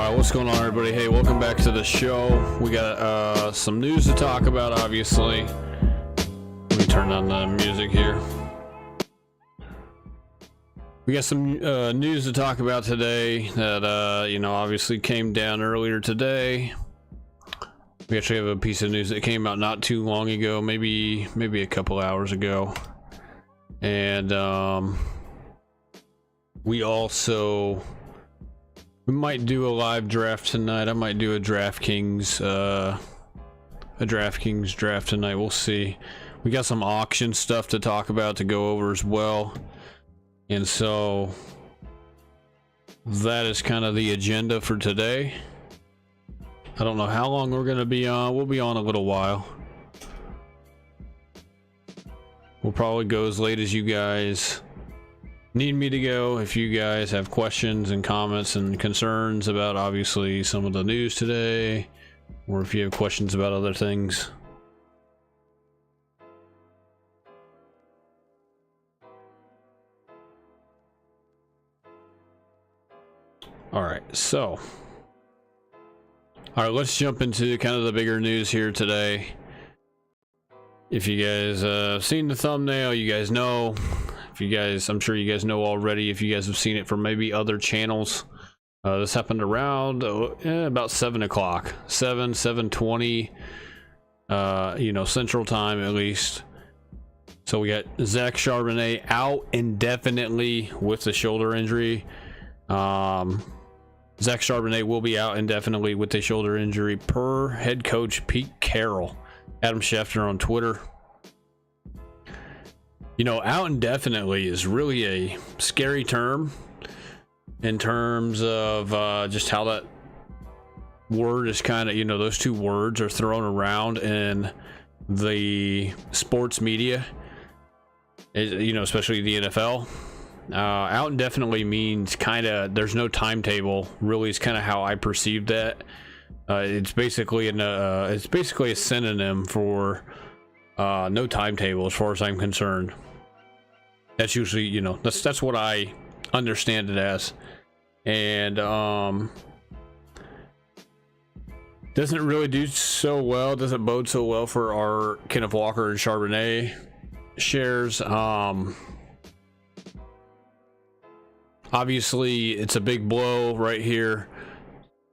Alright, what's going on, everybody? Hey, welcome back to the show. We got some news to talk about, obviously. Let me turn on the music here. We got some news to talk about today that, obviously came down earlier today. We actually have a piece of news that came out not too long ago, maybe a couple hours ago. And we might do a live draft tonight. I might do a DraftKings draft tonight. We'll see. We got some auction stuff to talk about, to go over as well. And so that is kind of the agenda for today. I don't know how long we're going to be on. We'll be on a little while. We'll probably go as late as you guys need me to go. If you guys have questions and comments and concerns about obviously some of the news today, or if you have questions about other things. Alright, let's jump into kind of the bigger news here today. If you guys have seen the thumbnail, you guys know. If you guys, I'm sure you guys know already, if you guys have seen it from maybe other channels. This happened around about 7 o'clock, 7:20 Central Time, at least. So we got Zach Charbonnet out indefinitely with the shoulder injury. Zach Charbonnet will be out indefinitely with the shoulder injury per head coach Pete Carroll. Adam Schefter on Twitter. You know, out indefinitely is really a scary term in terms of just how that word is kind of, those two words are thrown around in the sports media, especially the NFL. Out indefinitely means kind of there's no timetable, really, is kind of how I perceive that. It's basically a synonym for no timetable as far as I'm concerned. That's usually, that's what I understand it as. And doesn't really do so well, doesn't bode so well for our Kenneth Walker and Charbonnet shares. Obviously it's a big blow right here.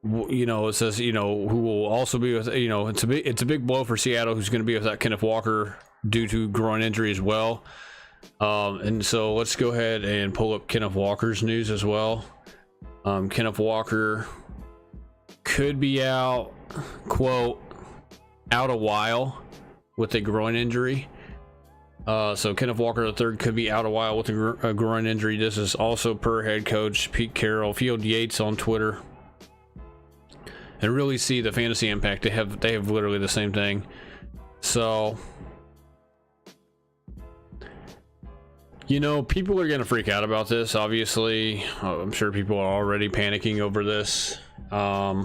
It says, who will also be with, it's a big blow for Seattle, who's going to be without Kenneth Walker due to groin injury as well. And so let's go ahead and pull up Kenneth Walker's news as well. Kenneth Walker could be out, quote, out a while with a groin injury. So Kenneth Walker III could be out a while with a groin injury. This is also per head coach Pete Carroll. Field Yates on Twitter. And really see the fantasy impact. They have literally the same thing. So people are gonna freak out about this, obviously. I'm sure people are already panicking over this. I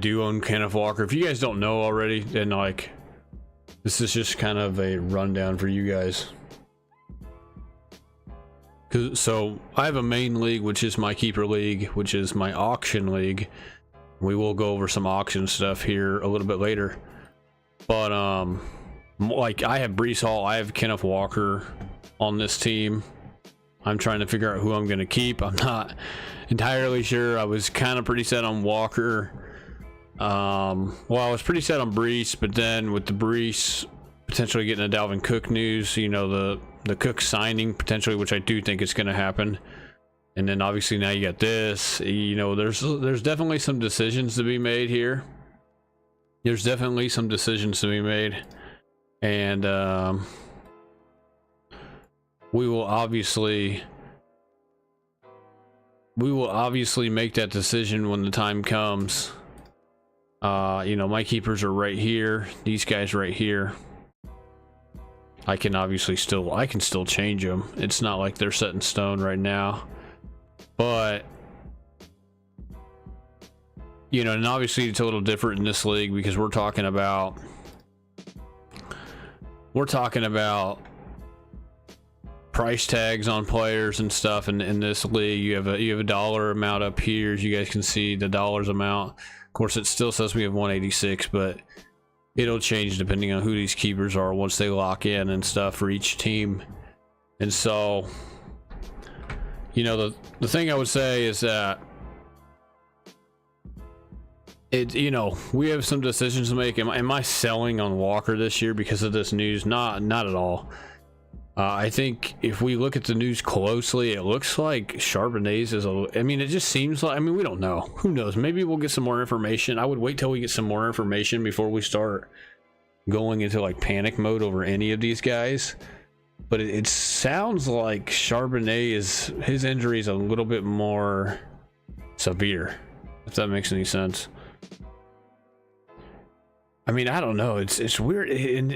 do own Kenneth Walker. If you guys don't know already, then this is just kind of a rundown for you guys. So I have a main league, which is my keeper league, which is my auction league. We will go over some auction stuff here a little bit later. But I have Breece Hall, I have Kenneth Walker on this team. I'm trying to figure out who I'm going to keep. I'm not entirely sure. I was kind of pretty set on Walker. I was pretty set on Breece, but then with the Breece potentially getting a Dalvin Cook news, the Cook signing potentially, which I do think is going to happen. And then obviously now you got this, there's definitely some decisions to be made here. There's definitely some decisions to be made. And we will obviously make that decision when the time comes. My keepers are right here. These guys right here. I can still change them. It's not like they're set in stone right now. But and obviously it's a little different in this league because we're talking about price tags on players and stuff in this league. You have a dollar amount up here, as you guys can see the dollars amount. Of course, it still says we have 186, but it'll change depending on who these keepers are once they lock in and stuff for each team. And so, you know, the thing I would say is that you know, we have some decisions to make. Am I selling on Walker this year because of this news? Not at all. I think if we look at the news closely, it looks like Charbonnet's is I mean, it just seems like, I mean, we don't know. Who knows? Maybe we'll get some more information. I would wait till we get some more information before we start going into like panic mode over any of these guys. But it sounds like Charbonnet his injury is a little bit more severe, if that makes any sense. I mean, I don't know. It's weird, and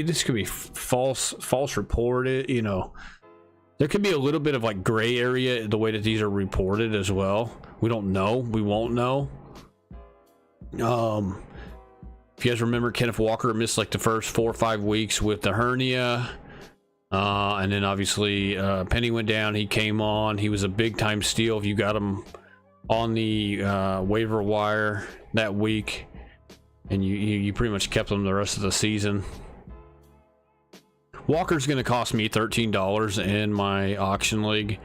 this could be false reported. You know, there could be a little bit of like gray area the way that these are reported as well. We don't know. We won't know. If you guys remember, Kenneth Walker missed like the first 4 or 5 weeks with the hernia, and then obviously Penny went down. He came on. He was a big time steal if you got him on the waiver wire that week. And you pretty much kept them the rest of the season. Walker's going to cost me $13 in my auction league,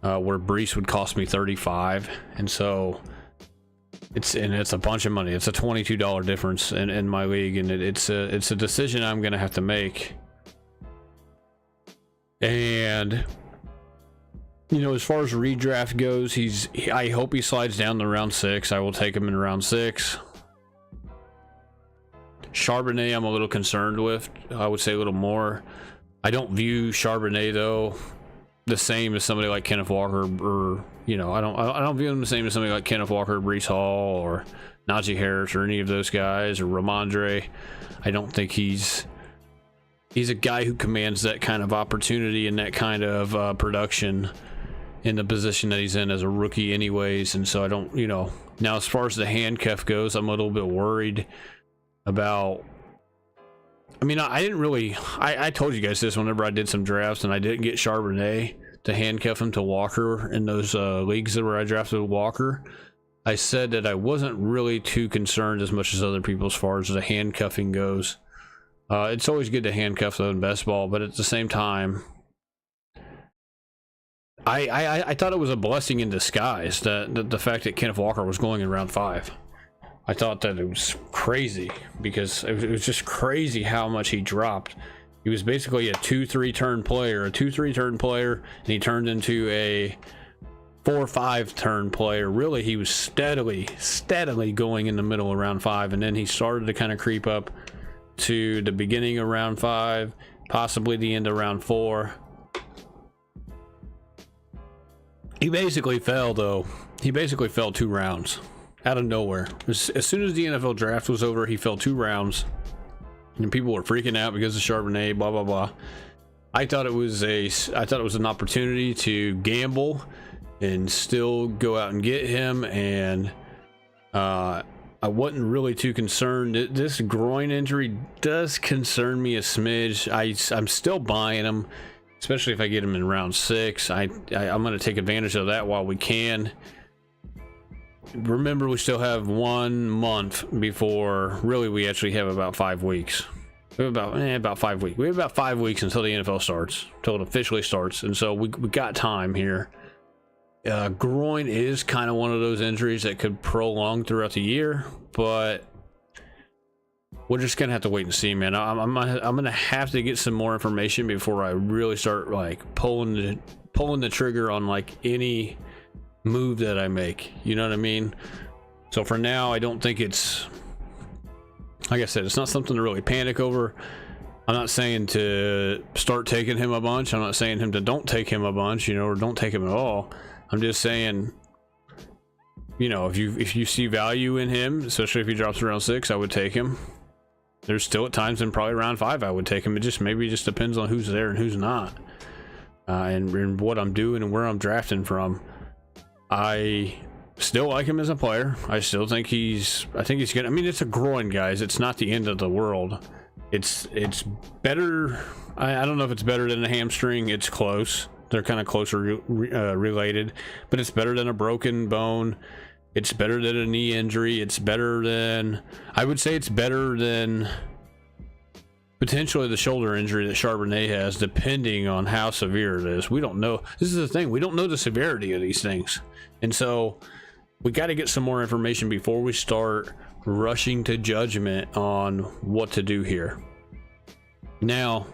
where Brees would cost me $35, and so it's a bunch of money. It's a $22 difference in my league, and it's a decision I'm going to have to make. And you know, as far as redraft goes, I hope he slides down to round 6. I will take him in round 6. Charbonnet, I'm a little concerned with. I would say a little more. I don't view Charbonnet though the same as somebody like Kenneth Walker, or you know, I don't view him the same as somebody like Kenneth Walker, Brees Hall, or Najee Harris, or any of those guys, or Ramondre. I don't think he's a guy who commands that kind of opportunity and that kind of production in the position that he's in as a rookie, anyways. And so I don't, you know. Now, as far as the handcuff goes, I'm a little bit worried about, I mean, I didn't really, I told you guys this whenever I did some drafts, and I didn't get Charbonnet to handcuff him to Walker in those leagues where I drafted Walker. I said that I wasn't really too concerned as much as other people as far as the handcuffing goes. It's always good to handcuff though in best ball, but at the same time, I thought it was a blessing in disguise that the fact that Kenneth Walker was going in round 5. I thought that it was crazy, because it was just crazy how much he dropped. He was basically a 2-3 turn player, and he turned into a 4-5 turn player. Really, he was steadily going in the middle of round 5, and then he started to kind of creep up to the beginning of round 5, possibly the end of round 4. He basically fell, though. He basically fell 2 rounds. Out of nowhere. As soon as the NFL draft was over, he fell 2 rounds, and people were freaking out because of Charbonnet, blah blah blah. I thought it was an opportunity to gamble and still go out and get him, and I wasn't really too concerned. This groin injury does concern me a smidge. I'm still buying him, especially if I get him in round 6. I'm going to take advantage of that while we can. Remember, we still have 1 month before, really, we actually have about 5 weeks. We have about 5 weeks. We have about 5 weeks until the NFL starts, until it officially starts, and so we got time here. Groin is kind of one of those injuries that could prolong throughout the year, but we're just gonna have to wait and see, man. I'm gonna have to get some more information before I really start like pulling the trigger on like any move that I make, you know what I mean? So for now, I don't think it's, like I said, it's not something to really panic over. I'm not saying to start taking him a bunch. I'm not saying him to don't take him a bunch, you know, or don't take him at all. I'm just saying, you know, if you see value in him, especially if he drops around 6, I would take him. There's still at times in probably round 5 I would take him. It just maybe just depends on who's there and who's not, and what I'm doing and where I'm drafting from. I still like him as a player. I still think he's good. I mean, it's a groin, guys. It's not the end of the world. It's better. I don't know if it's better than a hamstring. It's close. They're kind of closer related, but it's better than a broken bone. It's better than a knee injury. It's better than, I would say it's better than potentially the shoulder injury that Charbonnet has, depending on how severe it is. We don't know. This is the thing. We don't know the severity of these things. And so we got to get some more information before we start rushing to judgment on what to do here. Now,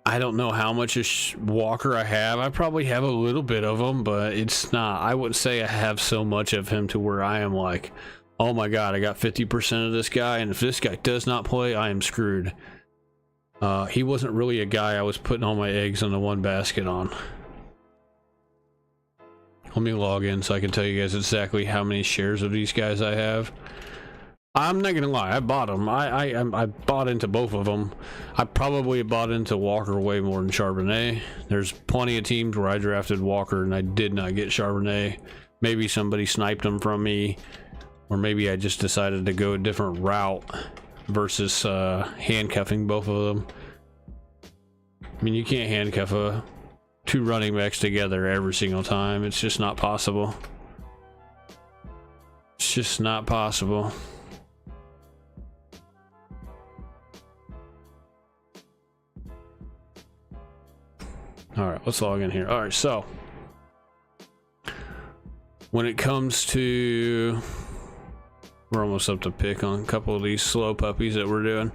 I don't know how much of Walker I have. I probably have a little bit of him, but it's not, I wouldn't say I have so much of him to where I am like, oh my god, I got 50% of this guy, and if this guy does not play, I am screwed. He wasn't really a guy I was putting all my eggs in the one basket on. Let me log in so I can tell you guys exactly how many shares of these guys I have. I'm not gonna lie, I bought them. I bought into both of them. I probably bought into Walker way more than Charbonnet. There's plenty of teams where I drafted Walker and I did not get Charbonnet. Maybe somebody sniped them from me, or maybe I just decided to go a different route versus handcuffing both of them. I mean, you can't handcuff two running backs together every single time. It's just not possible. It's just not possible. All right, let's log in here. All right, so when it comes to, we're almost up to pick on a couple of these slow puppies that we're doing.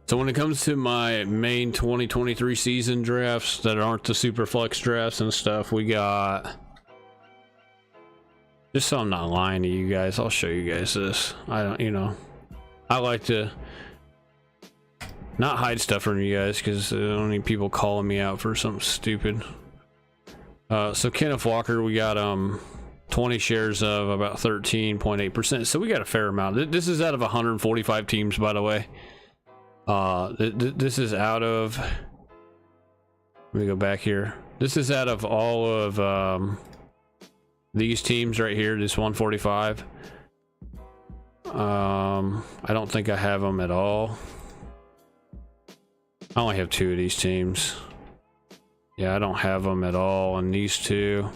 So when it comes to my main 2023 season drafts that aren't the super flex drafts and stuff, we got, just so I'm not lying to you guys, I'll show you guys this. I don't, you know, I like to not hide stuff from you guys because I don't need people calling me out for something stupid. So Kenneth Walker, we got 20 shares of about 13.8%. So we got a fair amount. This is out of 145 teams, by the way. This is out of, let me go back here. This is out of all of these teams right here, this 145. I don't think I have them at all. I only have two of these teams. Yeah, I don't have them at all in these two.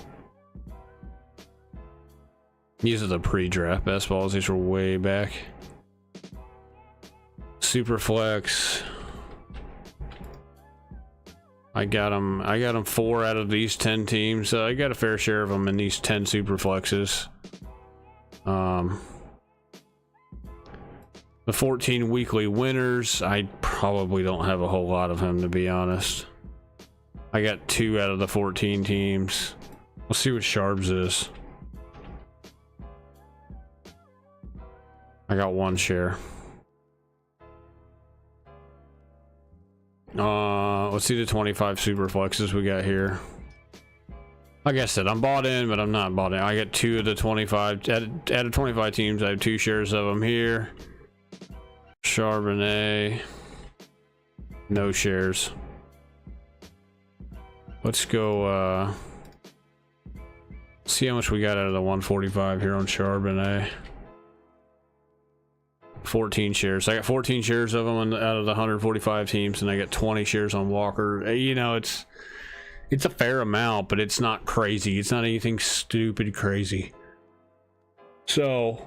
These are the pre-draft best balls. These are way back. Super flex. I got them 4 out of these 10 teams. I got a fair share of them in these 10 super flexes. The 14 weekly winners, I probably don't have a whole lot of them, to be honest. I got 2 out of the 14 teams. Let's see what Sharps is. I got 1 share. Let's see the 25 super flexes we got here. Like I said, I'm bought in, but I'm not bought in. I got 2 of the 25. Out of 25 teams, I have 2 shares of them here. Charbonnet, no shares. Let's go see how much we got out of the 145 here on Charbonnet. 14 shares. I got 14 shares of them out of the 145 teams, and I got 20 shares on Walker. You know, it's a fair amount, but it's not crazy. It's not anything stupid crazy. So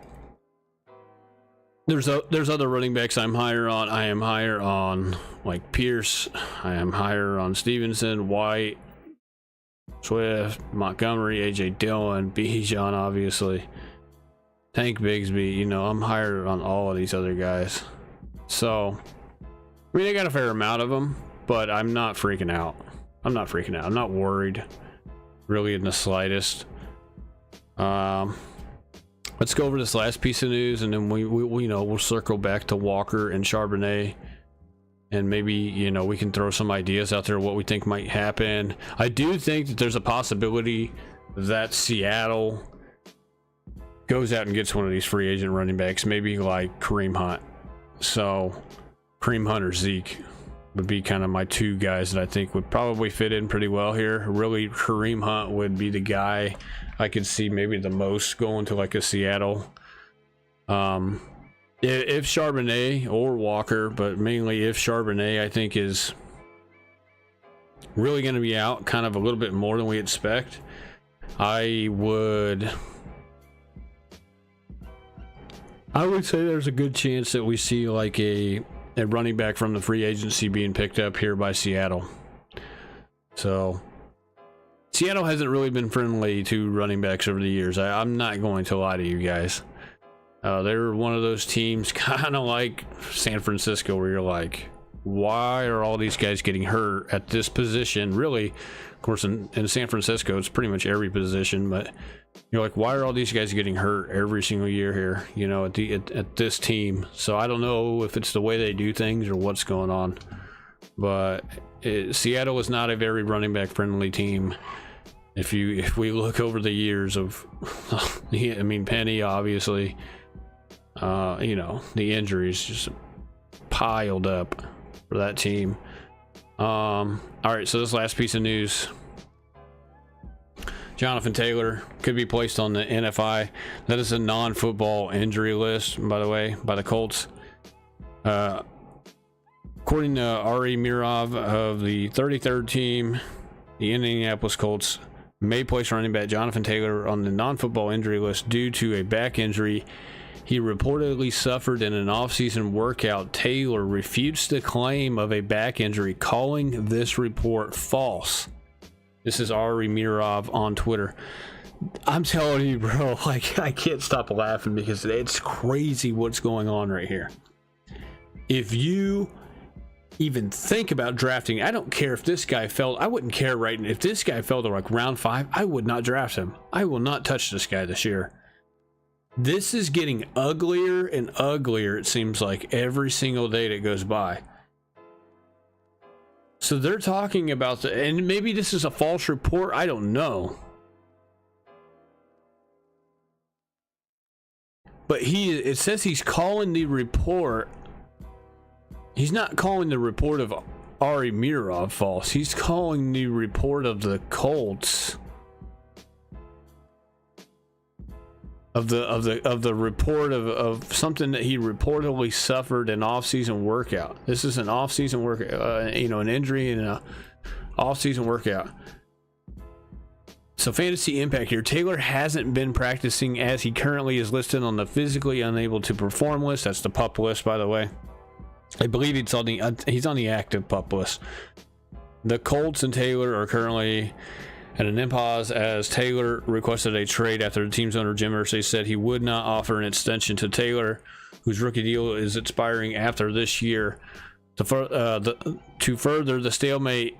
there's other running backs I'm higher on. I am higher on like Pierce. I am higher on Stevenson, White, Swift, Montgomery, AJ Dillon, Bijan, obviously. Tank Bigsby, you know, I'm higher on all of these other guys. So, I mean, I got a fair amount of them, but I'm not freaking out. I'm not freaking out. I'm not worried, really, in the slightest. Let's go over this last piece of news, and then we you know, we'll circle back to Walker and Charbonnet, and maybe, you know, we can throw some ideas out there what we think might happen. I do think that there's a possibility that Seattle goes out and gets one of these free agent running backs, maybe like Kareem Hunt. So Kareem Hunt or Zeke would be kind of my 2 guys that I think would probably fit in pretty well here. Really, Kareem Hunt would be the guy I could see maybe the most going to like a Seattle. If Charbonnet or Walker, but mainly if Charbonnet, I think is really going to be out kind of a little bit more than we expect. I would say there's a good chance that we see like a running back from the free agency being picked up here by Seattle. So Seattle hasn't really been friendly to running backs over the years. I'm not going to lie to you guys. They're one of those teams kind of like San Francisco where you're like, why are all these guys getting hurt at this position? Really, of course, in San Francisco, it's pretty much every position, but you're like, why are all these guys getting hurt every single year here, you know, at this team? So I don't know if it's the way they do things or what's going on, but Seattle is not a very running back friendly team. If we look over the years of, I mean, Penny, obviously, you know, the injuries just piled up for that team. All right, so this last piece of news, Jonathan Taylor could be placed on the NFI. That is a non-football injury list, by the way, by the Colts. According to Ari Mirov of the 33rd team, the Indianapolis Colts may place running back Jonathan Taylor on the non-football injury list due to a back injury he reportedly suffered in an offseason workout. Taylor refutes the claim of a back injury, calling this report false. This is Ari Mirov on Twitter. I'm telling you, bro, like, I can't stop laughing because it's crazy what's going on right here. If you even think about drafting, I don't care if this guy fell, I wouldn't care right if this guy fell to like round 5, I would not draft him. I will not touch this guy this year. This is getting uglier and uglier, it seems like, every single day that goes by. So they're talking about and maybe this is a false report, I don't know. But it says he's calling the report. He's not calling the report of Ari Mirov false. He's calling the report of the Colts of the report of something that he reportedly suffered an off-season workout. This is an off-season workout, you know, an injury in an off-season workout. So fantasy impact here. Taylor hasn't been practicing as he currently is listed on the physically unable to perform list. That's the PUP list, by the way. I believe he's on the active PUP list. The Colts and Taylor are currently at an impasse as Taylor requested a trade after the team's owner Jim Irsay said he would not offer an extension to Taylor, whose rookie deal is expiring after this year. To further the stalemate,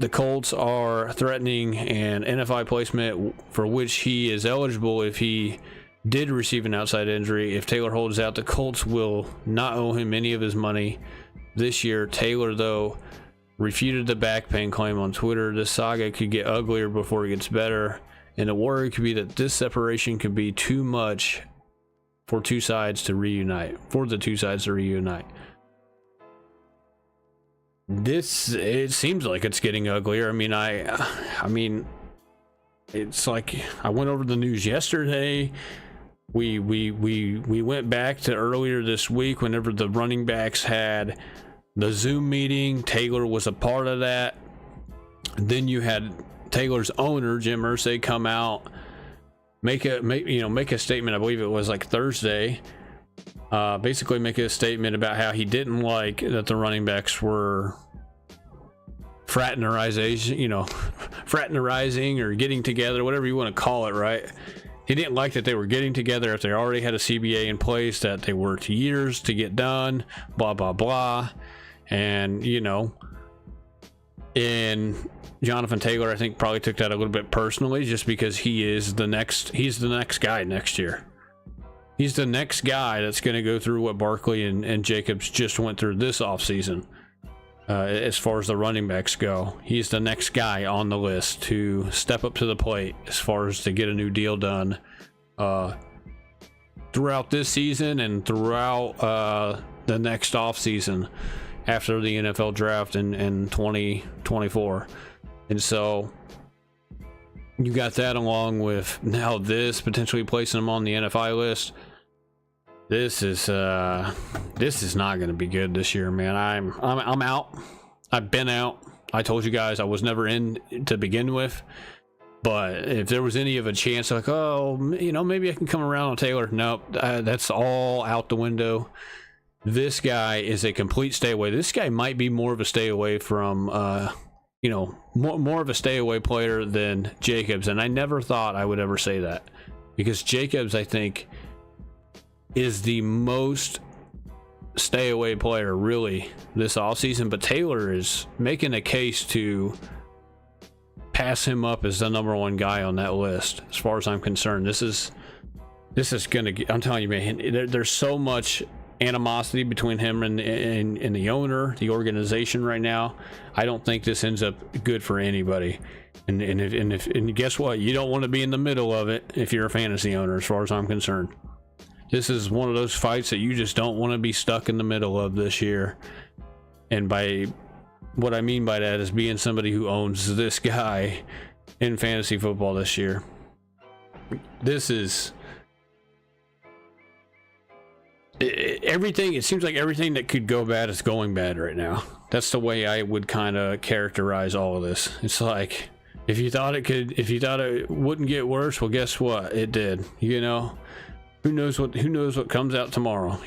the Colts are threatening an NFI placement for which he is eligible if he did receive an outside injury. If Taylor holds out, the Colts will not owe him any of his money this year. Taylor, though, refuted the back pain claim on Twitter. This saga could get uglier before it gets better, and the worry could be that this separation could be too much for the two sides to reunite. It seems like it's getting uglier. I mean, it's like I went over the news yesterday. We went back to earlier this week whenever the running backs had the Zoom meeting. Taylor was a part of that. Then you had Taylor's owner Jim Irsay come out, make a statement. I believe it was like Thursday. Basically make a statement about how he didn't like that the running backs were fraternizing or getting together, whatever you want to call it, right? He didn't like that they were getting together if they already had a CBA in place, that they worked years to get done, blah, blah, blah. And, and Jonathan Taylor, I think, probably took that a little bit personally just because he's the next guy next year. He's the next guy that's going to go through what Barkley and Jacobs just went through this offseason. As far as the running backs go, he's the next guy on the list to step up to the plate as far as to get a new deal done throughout this season and throughout the next offseason after the NFL draft in 2024. And so you got that along with now this potentially placing him on the NFI list. This is not going to be good this year, man. I'm out. I've been out. I told you guys I was never in to begin with. But if there was any of a chance, like, oh, maybe I can come around on Taylor. Nope, that's all out the window. This guy is a complete stay away. This guy might be more of a stay away from, more of a stay away player than Jacobs. And I never thought I would ever say that, because Jacobs, I think, is the most stay away player really this offseason. But Taylor is making a case to pass him up as the number one guy on that list. As far as I'm concerned, this is gonna, I'm telling you, man, there's so much animosity between him and the owner, the organization right now. I don't think this ends up good for anybody. And guess what? You don't want to be in the middle of it if you're a fantasy owner, as far as I'm concerned. This is one of those fights that you just don't want to be stuck in the middle of this year. And by what I mean by that is being somebody who owns this guy in fantasy football this year. This is everything. It seems like everything that could go bad is going bad right now. That's the way I would kind of characterize all of this. It's like, if you thought it wouldn't get worse, well, guess what? It did. Who knows what comes out tomorrow,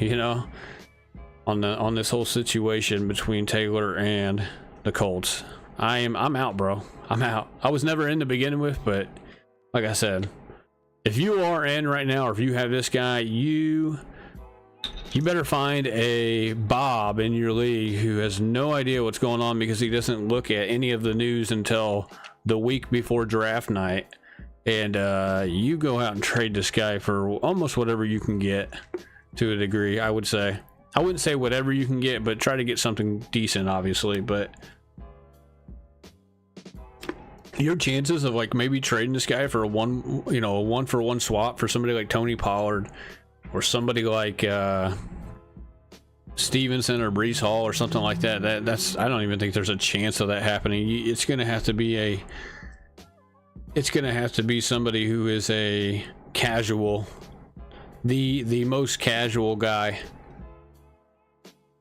on this whole situation between Taylor and the Colts. I'm out, bro. I'm out. I was never in to begin with, but like I said, if you are in right now, or if you have this guy, you better find a Bob in your league who has no idea what's going on, because he doesn't look at any of the news until the week before draft night. And you go out and trade this guy for almost whatever you can get, to a degree, I would say. I wouldn't say whatever you can get, but try to get something decent, obviously. But your chances of like maybe trading this guy for a one-for-one swap for somebody like Tony Pollard, or somebody like Stevenson or Breece Hall or something like that's I don't even think there's a chance of that happening. It's gonna have to be somebody who is a casual, the most casual guy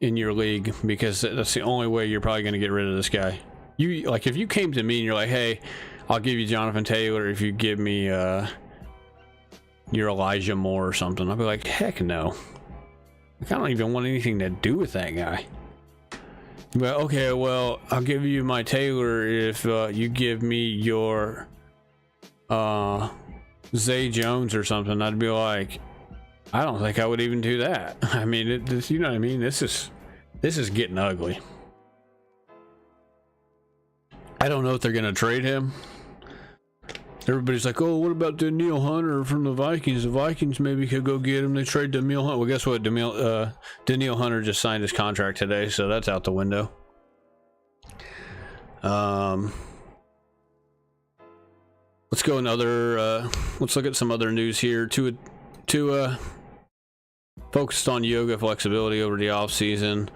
in your league, because that's the only way you're probably going to get rid of this guy. If you came to me and you're like, hey, I'll give you Jonathan Taylor if you give me your Elijah Moore or something, I'll be like, heck no. I don't even want anything to do with that guy. But okay, well, I'll give you my Taylor if you give me your Zay Jones or something. I'd be like, I don't think I would even do that. I mean, you know what I mean? This is getting ugly. I don't know if they're gonna trade him. Everybody's like, oh, what about Danielle Hunter from the Vikings? The Vikings maybe could go get him. They trade Danielle Hunter. Well, guess what? Danielle Hunter just signed his contract today, so that's out the window. Let's go let's look at some other news here. Tua focused on yoga flexibility over the offseason.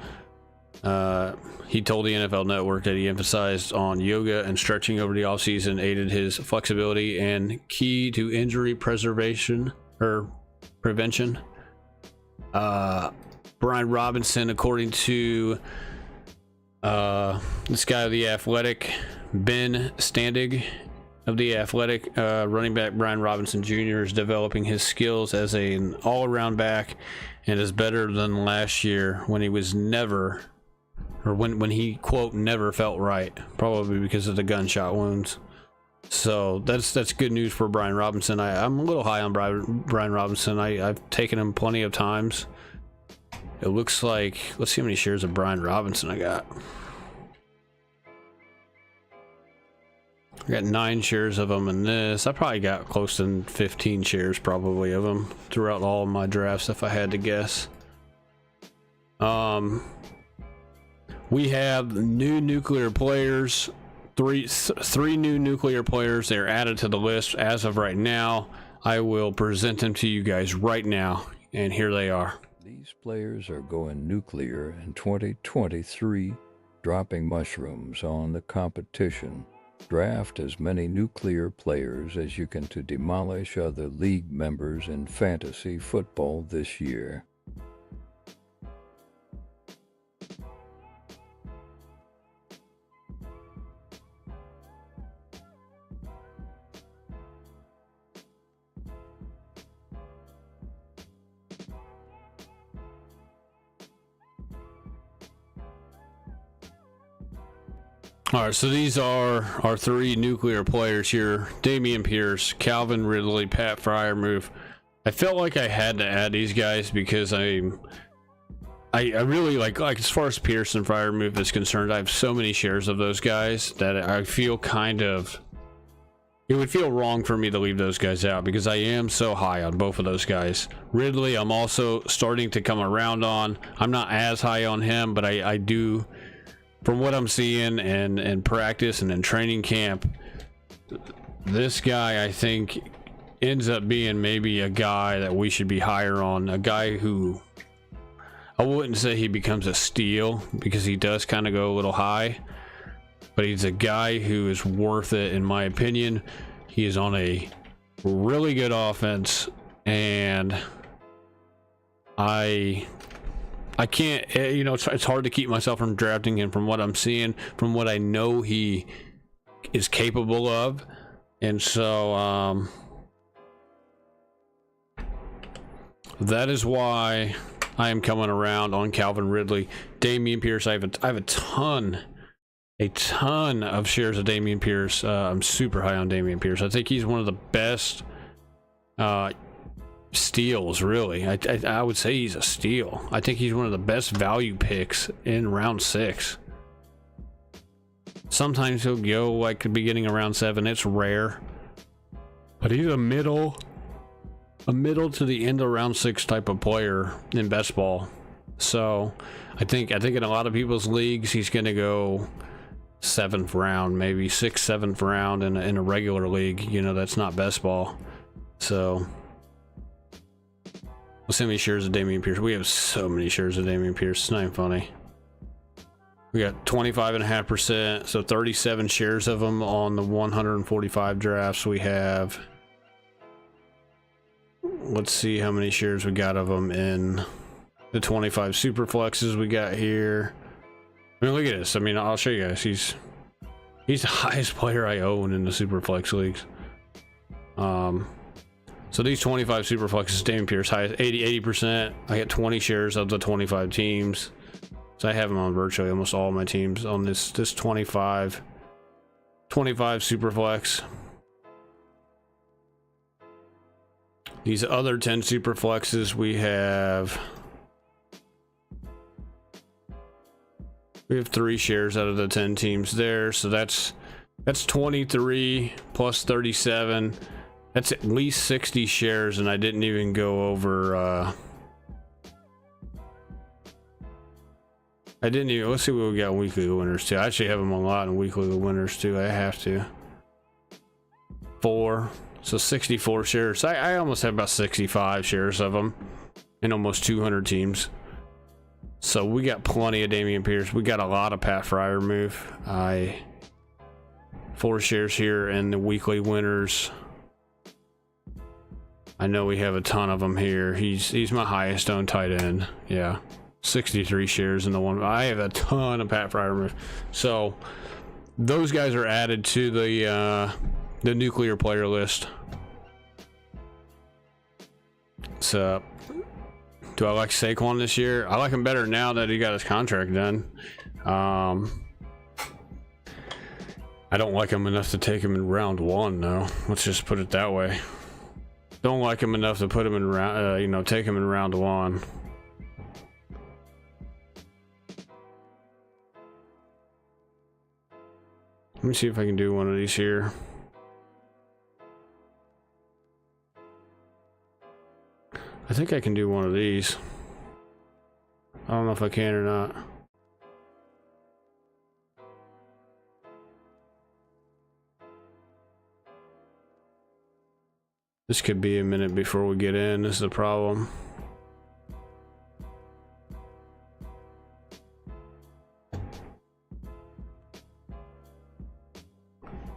He told the NFL Network that he emphasized on yoga and stretching over the offseason aided his flexibility and key to injury prevention. Brian Robinson, according to this guy of The Athletic, Ben Standig of The Athletic, running back Brian Robinson Jr. is developing his skills as an all-around back and is better than last year when he was never, or when he, quote, never felt right, probably because of the gunshot wounds. So that's good news for Brian Robinson. I'm a little high on Brian Robinson. I've taken him plenty of times. It looks like, let's see how many shares of Brian Robinson I got. I got 9 shares of him in this. I probably got close to 15 shares probably of him throughout all of my drafts, if I had to guess. We have new nuclear players. Three new nuclear players. They're added to the list as of right now. I will present them to you guys right now, and here they are. These players are going nuclear in 2023, dropping mushrooms on the competition. Draft as many nuclear players as you can to demolish other league members in fantasy football this year. All right, so these are our 3 nuclear players here: Damian Pierce, Calvin Ridley, Pat Freiermuth. I felt like I had to add these guys because I really like as far as Pierce and Freiermuth is concerned, I have so many shares of those guys that I feel kind of, it would feel wrong for me to leave those guys out because I am so high on both of those guys. Ridley, I'm also starting to come around on. I'm not as high on him, but I do, from what I'm seeing and practice and in training camp, this guy I think ends up being maybe a guy that we should be higher on. A guy who, I wouldn't say he becomes a steal because he does kind of go a little high, but he's a guy who is worth it in my opinion. He is on a really good offense, and I can't, you know, it's hard to keep myself from drafting him from what I'm seeing, from what I know he is capable of. And so that is why I am coming around on Calvin Ridley. Damian Pierce, I have a ton of shares of Damian Pierce. I'm super high on Damian Pierce. I think he's one of the best steals, really. I would say he's a steal. I think he's one of the best value picks in round 6. Sometimes he'll go like the beginning of round 7. It's rare, but he's a middle to the end of round 6 type of player in best ball. So I think in a lot of people's leagues he's going to go 7th round, maybe 6th, 7th round in a regular league. You know, that's not best ball. So let's see how many shares of Damian Pierce. We have so many shares of Damian Pierce. It's not even funny. We got 25.5%, so 37 shares of them on the 145 drafts we have. Let's see how many shares we got of them in the 25 super flexes we got here. I mean, look at this. I mean, I'll show you guys. He's the highest player I own in the super flex leagues. So these 25 super flexes, Damian Pierce, highest 80%. I got 20 shares of the 25 teams. So I have him on virtually almost all my teams on this 25 super flex. These other 10 super flexes we have 3 shares out of the 10 teams there, so that's 23 plus 37. That's at least 60 shares, and I didn't even go over let's see what we got in weekly winners too. I actually have them a lot in weekly winners too. I have to 4, so 64 shares. I almost have about 65 shares of them in almost 200 teams. So we got plenty of Damian Pierce. We got a lot of Pat Freiermuth. 4 shares here in the weekly winners. I know we have a ton of them here. He's my highest owned tight end. Yeah, 63 shares in the one. I have a ton of Pat Freiermuth. So those guys are added to the nuclear player list. So do I like Saquon this year? I like him better now that he got his contract done. I don't like him enough to take him in round 1, though. Let's just put it that way. Don't like him enough to put him in round, take him in round 1. Let me see if I can do one of these here. I think I can do one of these. I don't know if I can or not. This could be a minute before we get in. This is a problem.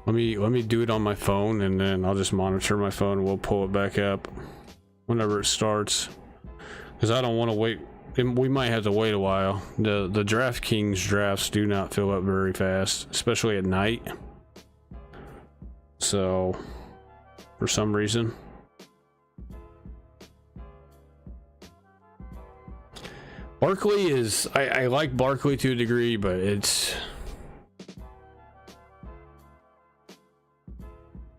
Let me do it on my phone, and then I'll just monitor my phone and we'll pull it back up whenever it starts, because I don't want to wait. We might have to wait a while. The DraftKings drafts do not fill up very fast, especially at night. So for some reason, Barkley is, I like Barkley to a degree, but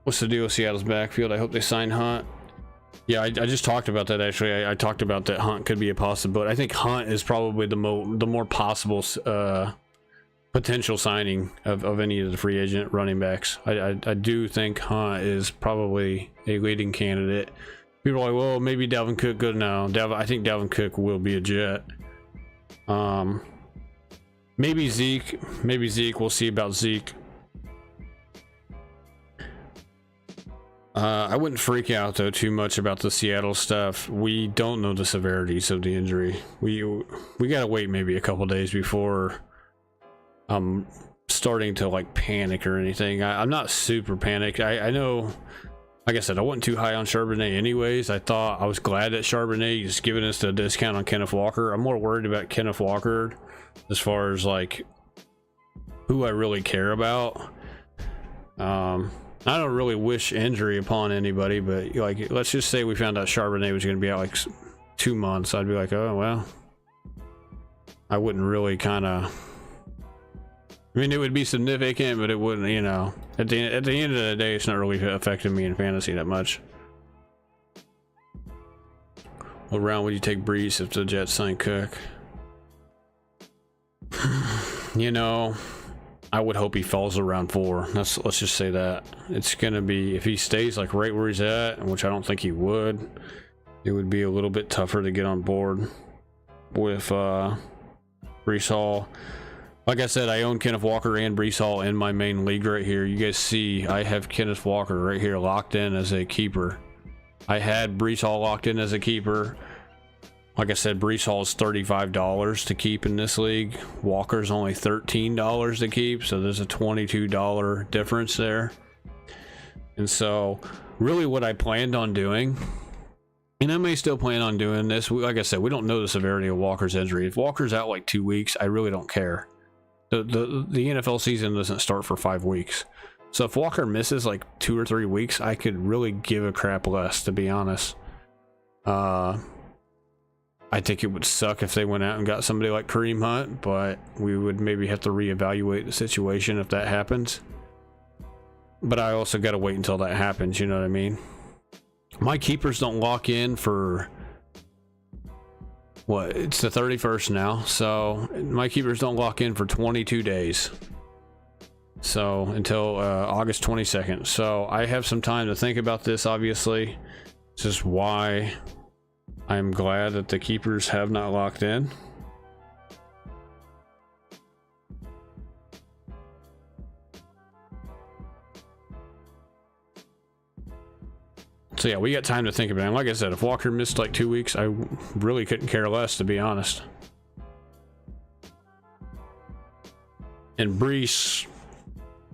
What's the deal with Seattle's backfield? I hope they sign Hunt. Yeah, I just talked about that actually. I talked about that Hunt could be a possibility. I think Hunt is probably the more possible potential signing of any of the free agent running backs. I do think Hunt is probably a leading candidate. People are like, well, maybe Dalvin Cook. Good now. I think Dalvin Cook will be a Jet. Maybe Zeke. Maybe Zeke. We'll see about Zeke. I wouldn't freak out though too much about the Seattle stuff. We don't know the severities of the injury. We gotta wait maybe a couple days before I'm starting to like panic or anything. I'm not super panicked. I know, like I said, I wasn't too high on Charbonnet anyways. I was glad that Charbonnet is giving us the discount on Kenneth Walker. I'm more worried about Kenneth Walker as far as like who I really care about. I don't really wish injury upon anybody, but like, let's just say we found out Charbonnet was going to be out like 2 months. I'd be like, oh, well, I wouldn't really kind of, I mean, it would be significant, but it wouldn't, you know, at the end of the day, it's not really affecting me in fantasy that much. What round would you take Brees if the Jets sign Cook? You know, I would hope he falls around 4. Let's just say that. It's gonna be, if he stays like right where he's at, which I don't think he would, it would be a little bit tougher to get on board with Brees Hall. Like I said, I own Kenneth Walker and Brees Hall in my main league right here. You guys see I have Kenneth Walker right here locked in as a keeper. I had Brees Hall locked in as a keeper. Like I said, Brees Hall is $35 to keep in this league. Walker's only $13 to keep, so there's a $22 difference there. And so, really what I planned on doing, and I may still plan on doing this, like I said, we don't know the severity of Walker's injury. If Walker's out like 2 weeks, I really don't care. The NFL season doesn't start for 5 weeks. So if Walker misses like 2 or 3 weeks, I could really give a crap less, to be honest. I think it would suck if they went out and got somebody like Kareem Hunt, but we would maybe have to reevaluate the situation if that happens. But I also got to wait until that happens, you know what I mean? My keepers don't lock in for, what, it's the 31st now, so my keepers don't lock in for 22 days. So until August 22nd. So I have some time to think about this, obviously. This is why I'm glad that the keepers have not locked in. So yeah, we got time to think about it. And like I said, if Walker missed like 2 weeks, I really couldn't care less, to be honest. And Brees,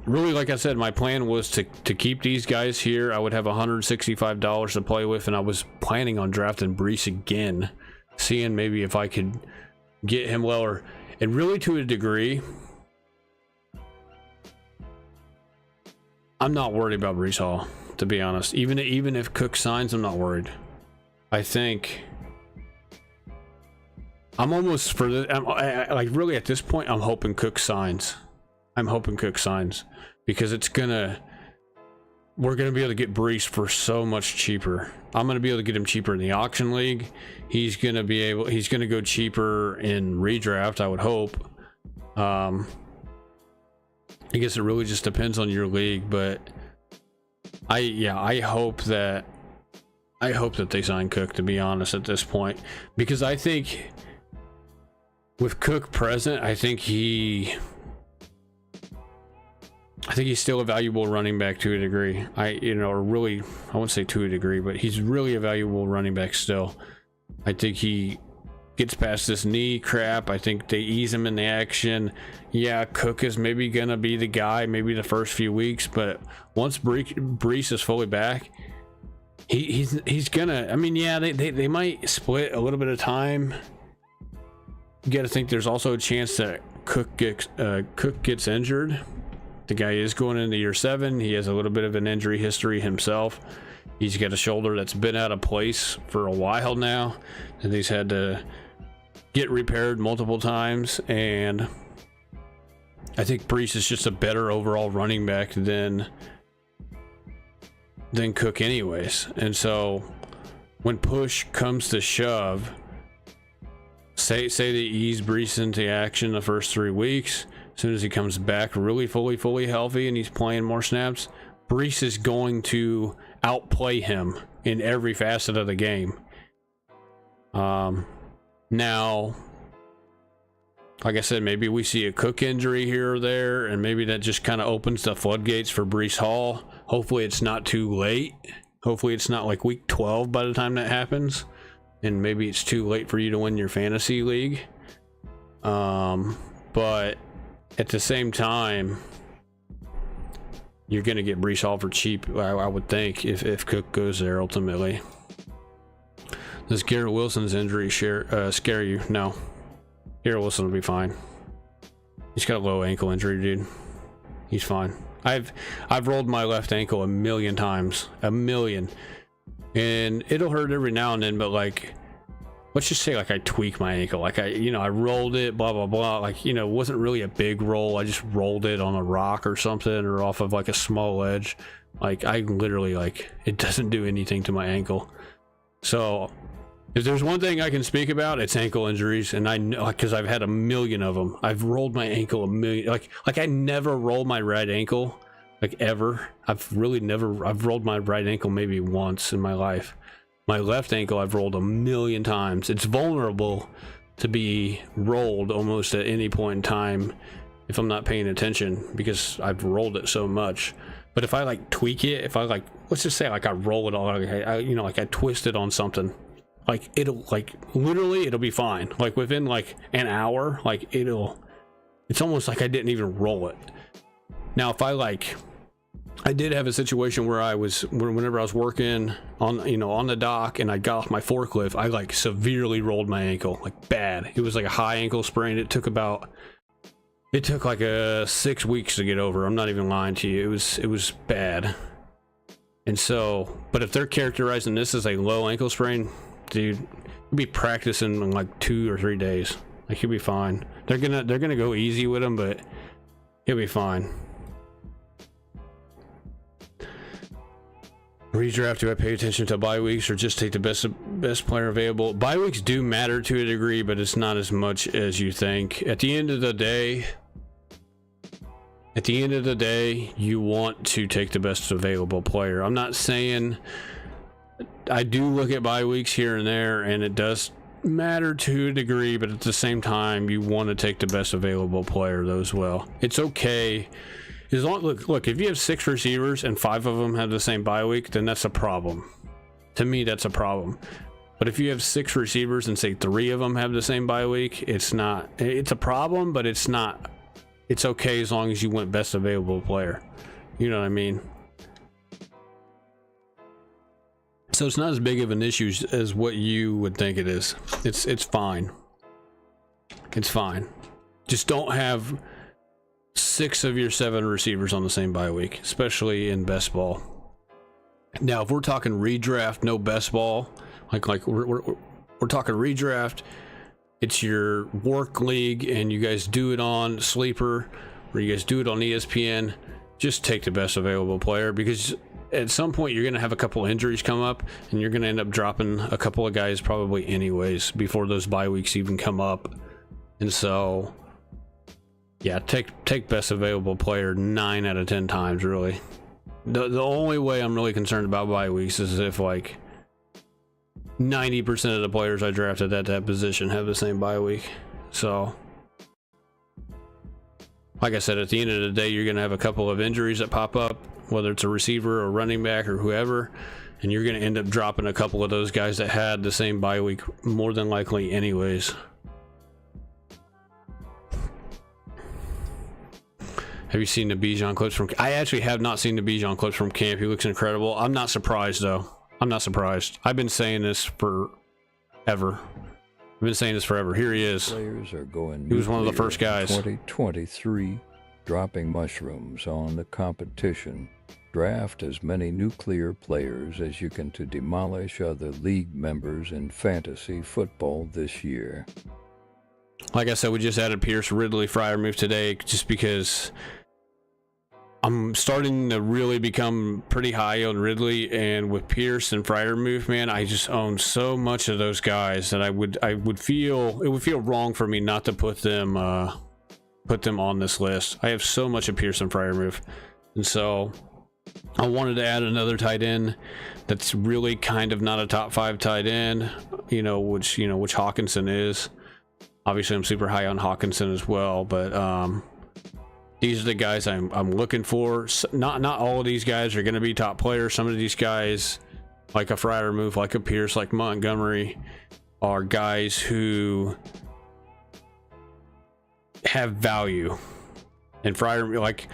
really, like I said, my plan was to keep these guys here. I would have $165 to play with, and I was planning on drafting Brees again, seeing maybe if I could get him lower. And really, to a degree, I'm not worried about Brees Hall, to be honest. Even if Cook signs, I'm not worried. I think I'm almost for the like really at this point, I'm hoping Cook signs. Because we're gonna be able to get Brees for so much cheaper. I'm gonna be able to get him cheaper in the auction league. He's gonna go cheaper in redraft, I would hope. I guess it really just depends on your league, but I hope that they sign Cook, to be honest, at this point, because I think with Cook present, I think he's still a valuable running back to a degree. I wouldn't say to a degree, but he's really a valuable running back still. I think he gets past this knee crap. I think they ease him in the action. Yeah, Cook is maybe gonna be the guy, maybe the first few weeks, but once Brees is fully back, he's gonna. I mean, yeah, they might split a little bit of time. You got to think there's also a chance that Cook gets injured. The guy is going into year 7. He has a little bit of an injury history himself. He's got a shoulder that's been out of place for a while now, and he's had to get repaired multiple times. And I think Brees is just a better overall running back than than Cook anyways. And so when push comes to shove, say they ease Brees into action the first 3 weeks, as soon as he comes back really fully healthy and he's playing more snaps, Brees is going to outplay him in every facet of the game. Now, like I said, maybe we see a Cook injury here or there, and maybe that just kind of opens the floodgates for Brees Hall. Hopefully it's not too late. Hopefully it's not like week 12 by the time that happens, and maybe it's too late for you to win your fantasy league. But at the same time, you're going to get Brees Hall for cheap, I would think, if Cook goes there ultimately. Does Garrett Wilson's injury scare you? No. Garrett Wilson will be fine. He's got a low ankle injury, dude. He's fine. I've rolled my left ankle 1,000,000 times. 1,000,000. And it'll hurt every now and then, but like, let's just say like I tweak my ankle. Like I rolled it, blah, blah, blah. Like, it wasn't really a big roll. I just rolled it on a rock or something, or off of like a small ledge. Like I literally, like, it doesn't do anything to my ankle. So if there's one thing I can speak about, it's ankle injuries. And I know, because I've had 1,000,000 of them. I've rolled my ankle 1,000,000. Like I never rolled my right ankle, like ever. I've rolled my right ankle maybe once in my life. My left ankle I've rolled 1,000,000 times. It's vulnerable to be rolled almost at any point in time if I'm not paying attention, because I've rolled it so much. But if I like tweak it, if I like, let's just say like I roll it all, like I twist it on something, like it'll, like literally it'll be fine. Like within like an hour, like it's almost like I didn't even roll it. Now if I did have a situation where whenever I was working on the dock and I got off my forklift, I like severely rolled my ankle, like bad. It was like a high ankle sprain. It took like 6 weeks to get over. I'm not even lying to you. It was bad. And so, but if they're characterizing this as a low ankle sprain, dude, you'll be practicing in like 2 or 3 days. Like you'll be fine. They're gonna go easy with him, but he'll be fine. Redraft, do I pay attention to bye weeks or just take the best player available? Bye weeks do matter to a degree, but it's not as much as you think. At the end of the day, you want to take the best available player. I'm not saying, I do look at bye weeks here and there, and it does matter to a degree, but at the same time, you want to take the best available player though as well. It's okay. As long, look, if you have 6 receivers and 5 of them have the same bye week, then that's a problem. To me, that's a problem. But if you have 6 receivers and say 3 of them have the same bye week, it's a problem, but it's not. It's okay as long as you went best available player. You know what I mean? So it's not as big of an issue as what you would think it is. It's fine. It's fine. Just don't have 6 of your 7 receivers on the same bye week, especially in best ball. Now, if we're talking redraft, no best ball, like we're talking redraft, it's your work league, and you guys do it on Sleeper, or you guys do it on ESPN. Just take the best available player, because at some point you're going to have a couple injuries come up, and you're going to end up dropping a couple of guys probably anyways before those bye weeks even come up. And so, yeah, take best available player 9 out of 10 times, really. The only way I'm really concerned about bye weeks is if like 90% of the players I drafted at that position have the same bye week. So, like I said, at the end of the day, you're going to have a couple of injuries that pop up, whether it's a receiver or running back or whoever, and you're going to end up dropping a couple of those guys that had the same bye week more than likely anyways. Have you seen the Bijan clips from... I actually have not seen the Bijan clips from camp. He looks incredible. I'm not surprised, though. I'm not surprised. I've been saying this forever. I've been saying this forever. Here he is. Players are going he was one of the first guys. 2023, dropping mushrooms on the competition. Draft as many nuclear players as you can to demolish other league members in fantasy football this year. Like I said, we just added Pierce Ridley Fryer move today just because I'm starting to really become pretty high on Ridley, and with Pierce and Freiermuth, man, I just own so much of those guys that I would feel it would feel wrong for me not to put them on this list. I have so much of Pierce and Freiermuth, and so I wanted to add another tight end that's really kind of not a top 5 tight end, which Hawkinson is. Obviously, I'm super high on Hawkinson as well, but these are the guys I'm looking for. Not all of these guys are going to be top players. Some of these guys, like a Freiermuth, like a Pierce, like Montgomery, are guys who have value. And Freiermuth,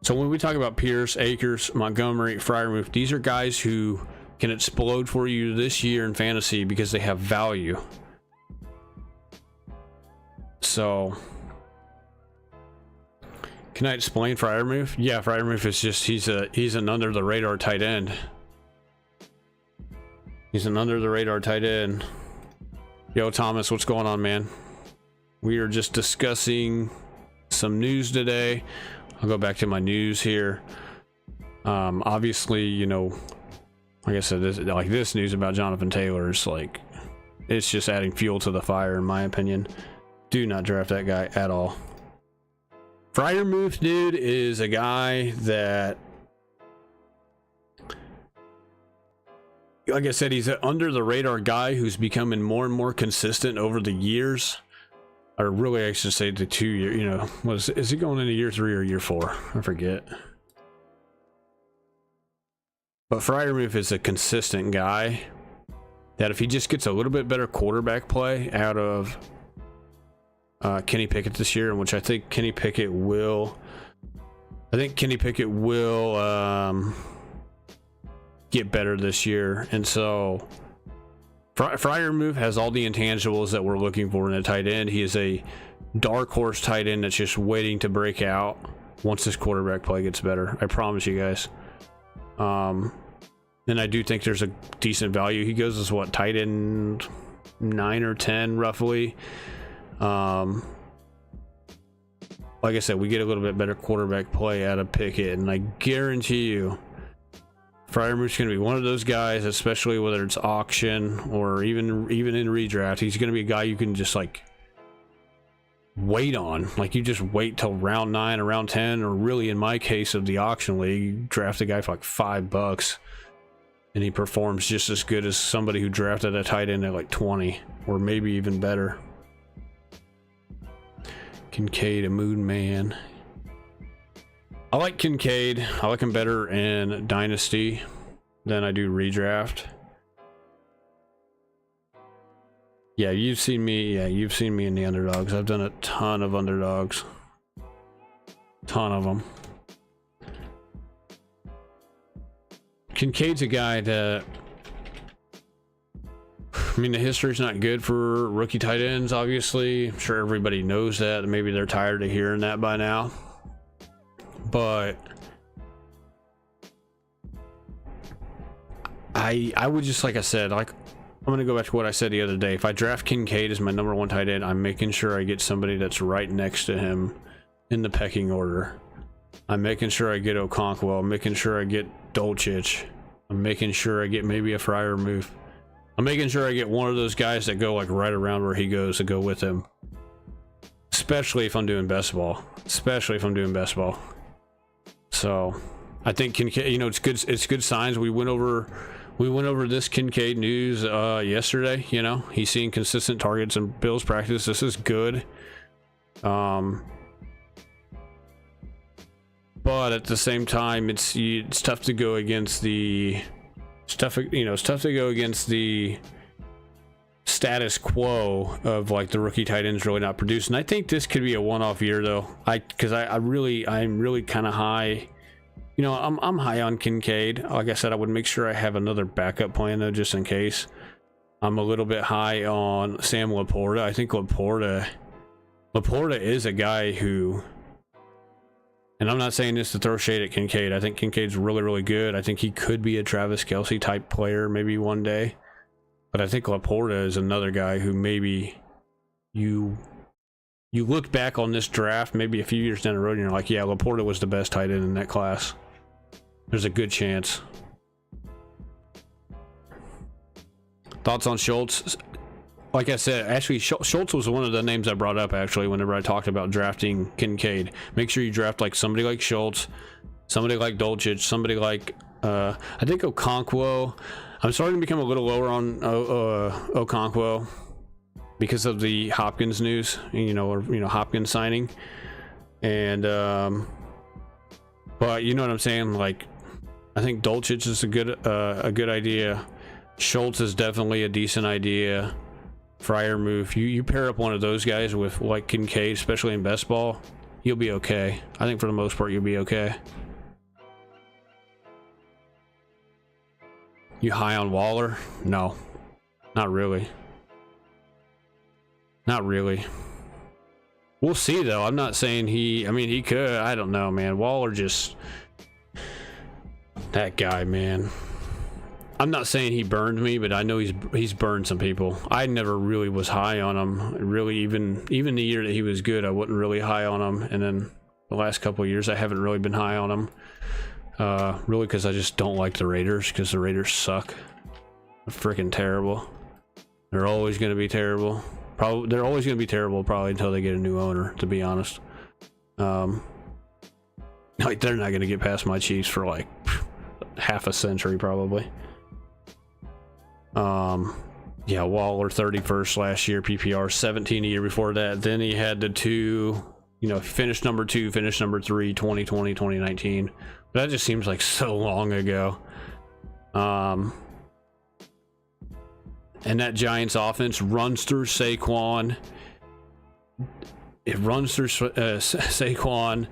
so when we talk about Pierce, Akers, Montgomery, Freiermuth, these are guys who can explode for you this year in fantasy because they have value. So, can I explain Freiermuth? Yeah, Freiermuth is just he's an under the radar tight end. He's an under the radar tight end. Yo, Thomas, what's going on, man? We are just discussing some news today. I'll go back to my news here. Obviously, like I said, this news about Jonathan Taylor is it's just adding fuel to the fire, in my opinion. Do not draft that guy at all. Freiermuth, dude, is a guy that, like I said, he's an under the radar guy who's becoming more and more consistent over the years. Or really, I should say the 2 year, is he going into year 3 or year 4? I forget. But Freiermuth is a consistent guy that if he just gets a little bit better quarterback play out of Kenny Pickett this year, in which I think Kenny Pickett will get better this year. And so Freiermuth has all the intangibles that we're looking for in a tight end. He is a dark horse tight end that's just waiting to break out once his quarterback play gets better. I promise you guys. And I do think there's a decent value. He goes as tight end 9 or 10 roughly. Like I said, we get a little bit better quarterback play out of Pickett, and I guarantee you Freiermuth's going to be one of those guys, especially whether it's auction or even in redraft. He's going to be a guy you can just wait on. You just wait till round 9 or round 10, or really in my case of the auction league, you draft a guy for $5 and he performs just as good as somebody who drafted a tight end at 20 or maybe even better. Kincaid, a moon man. I like Kincaid. I like him better in Dynasty than I do redraft. Yeah, you've seen me in the underdogs. I've done a ton of underdogs. Ton of them. Kincaid's a guy that, the history's not good for rookie tight ends, obviously. I'm sure everybody knows that. Maybe they're tired of hearing that by now. But I would just, like I said, I'm going to go back to what I said the other day. If I draft Kincaid as my number 1 tight end, I'm making sure I get somebody that's right next to him in the pecking order. I'm making sure I get Okonkwo. I'm making sure I get Dolchich. I'm making sure I get maybe a Freiermuth. I'm making sure I get one of those guys that go right around where he goes to go with him. Especially if I'm doing best ball. So I think Kincaid, it's good signs. We went over this Kincaid news yesterday. He's seeing consistent targets in Bills practice. This is good. But at the same time, it's tough to go against the status quo of the rookie tight ends really not producing. I think this could be a one-off year though. I'm really kind of high. I'm high on Kincaid. Like I said, I would make sure I have another backup plan though, just in case. I'm a little bit high on Sam Laporta. I think Laporta is a guy who, and I'm not saying this to throw shade at Kincaid. I think Kincaid's really, really good. I think he could be a Travis Kelce type player maybe one day. But I think Laporta is another guy who maybe you you look back on this draft maybe a few years down the road and you're like, yeah, Laporta was the best tight end in that class. There's a good chance. Thoughts on Schultz? Like I said, actually, Schultz was one of the names I brought up, actually, whenever I talked about drafting Kincaid. Make sure you draft like somebody like Schultz, somebody like Dulcich, somebody like, I think Okonkwo. I'm starting to become a little lower on Okonkwo because of the Hopkins news, Hopkins signing. And, but you know what I'm saying? Like, I think Dulcich is a good idea. Schultz is definitely a decent idea. Freiermuth, you pair up one of those guys with like Kincaid, especially in best ball, you'll be okay. I think for the most part you'll be okay. You high on Waller? No, not really. Not really. We'll see though. I'm not saying he could. I don't know, man. Waller just, that guy, man. I'm not saying he burned me, but I know he's burned some people. I never really was high on him. Really, even the year that he was good, I wasn't really high on him. And then the last couple of years, I haven't really been high on him. Really, because I just don't like the Raiders, because the Raiders suck. They're freaking terrible. They're always going to be terrible. They're always going to be terrible probably until they get a new owner, to be honest. Like they're not going to get past my Chiefs for like half a century probably. Yeah, Waller 31st last year, PPR 17 a year before that. Then he had the two, finished number 2, finished number 3, 2020, 2019. That just seems like so long ago. And that Giants offense runs through Saquon. It runs through Saquon.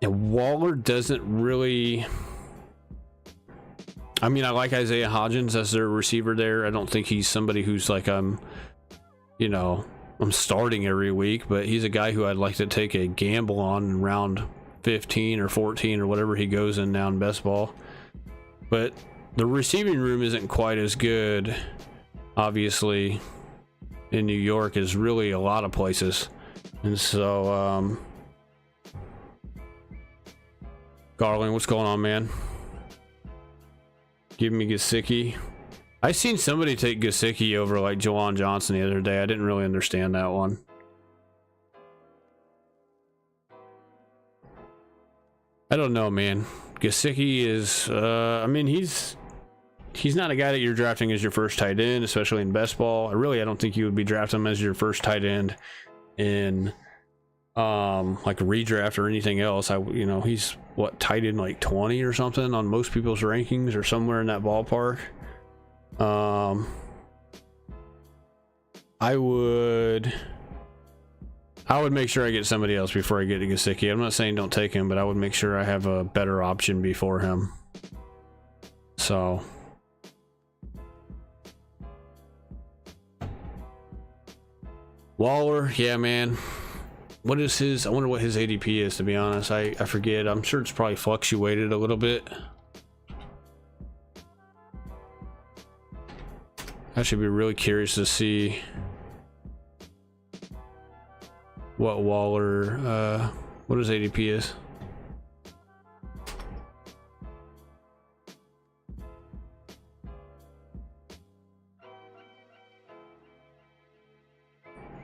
And Waller doesn't really... I like Isaiah Hodgins as their receiver there. I don't think he's somebody who's like I'm starting every week, but he's a guy who I'd like to take a gamble on in round 15 or 14 or whatever he goes in now in best ball. But the receiving room isn't quite as good, obviously, in New York as really a lot of places. And so, Garland, what's going on, man? Give me Gesicki. I seen somebody take Gesicki over like Jawan Johnson the other day. I didn't really understand that one. I don't know, man. Gesicki is, he's not a guy that you're drafting as your first tight end, especially in best ball. I don't think you would be drafting him as your first tight end in like a redraft or anything else. He's tight end like 20 or something on most people's rankings or somewhere in that ballpark. I would make sure I get somebody else before I get to Gesicki. I'm not saying don't take him, but I would make sure I have a better option before him. So Waller, yeah, man. What is his? I wonder what his ADP is, to be honest. I forget. I'm sure it's probably fluctuated a little bit. I should be really curious to see what Waller, what his ADP is.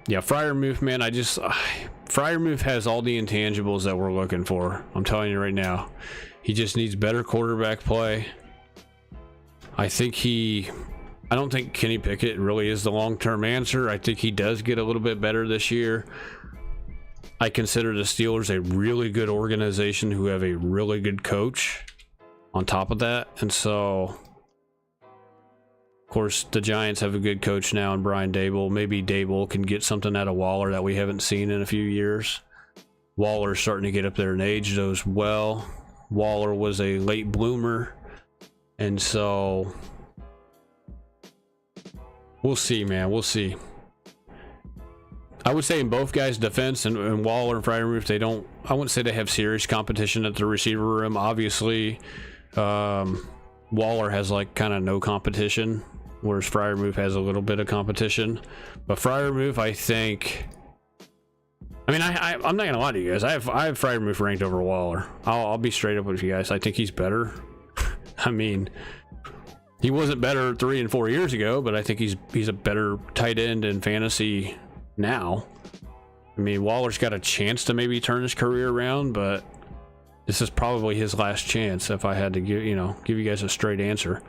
Yeah, Freiermuth, man, Freiermuth has all the intangibles that we're looking for. I'm telling you right now. He just needs better quarterback play. I don't think Kenny Pickett really is the long-term answer. I think he does get a little bit better this year. I consider the Steelers a really good organization who have a really good coach on top of that. And so, of course, the Giants have a good coach now in Brian Daboll. Maybe Daboll can get something out of Waller that we haven't seen in a few years. Waller's starting to get up there in age as well. Waller was a late bloomer. And so, we'll see, man. We'll see. I would say in both guys' defense and Waller and Freiermuth, I wouldn't say they have serious competition at the receiver room. Obviously, Waller has like kind of no competition. whereas Freiermuth has a little bit of competition. But Freiermuth, I think, I mean, I'm not gonna lie to you guys. I have Freiermuth ranked over Waller. I'll be straight up with you guys. I think he's better. I mean, he wasn't better 3 and 4 years ago, but I think he's a better tight end in fantasy now. I mean, Waller's got a chance to maybe turn his career around, but this is probably his last chance if I had to give you guys a straight answer.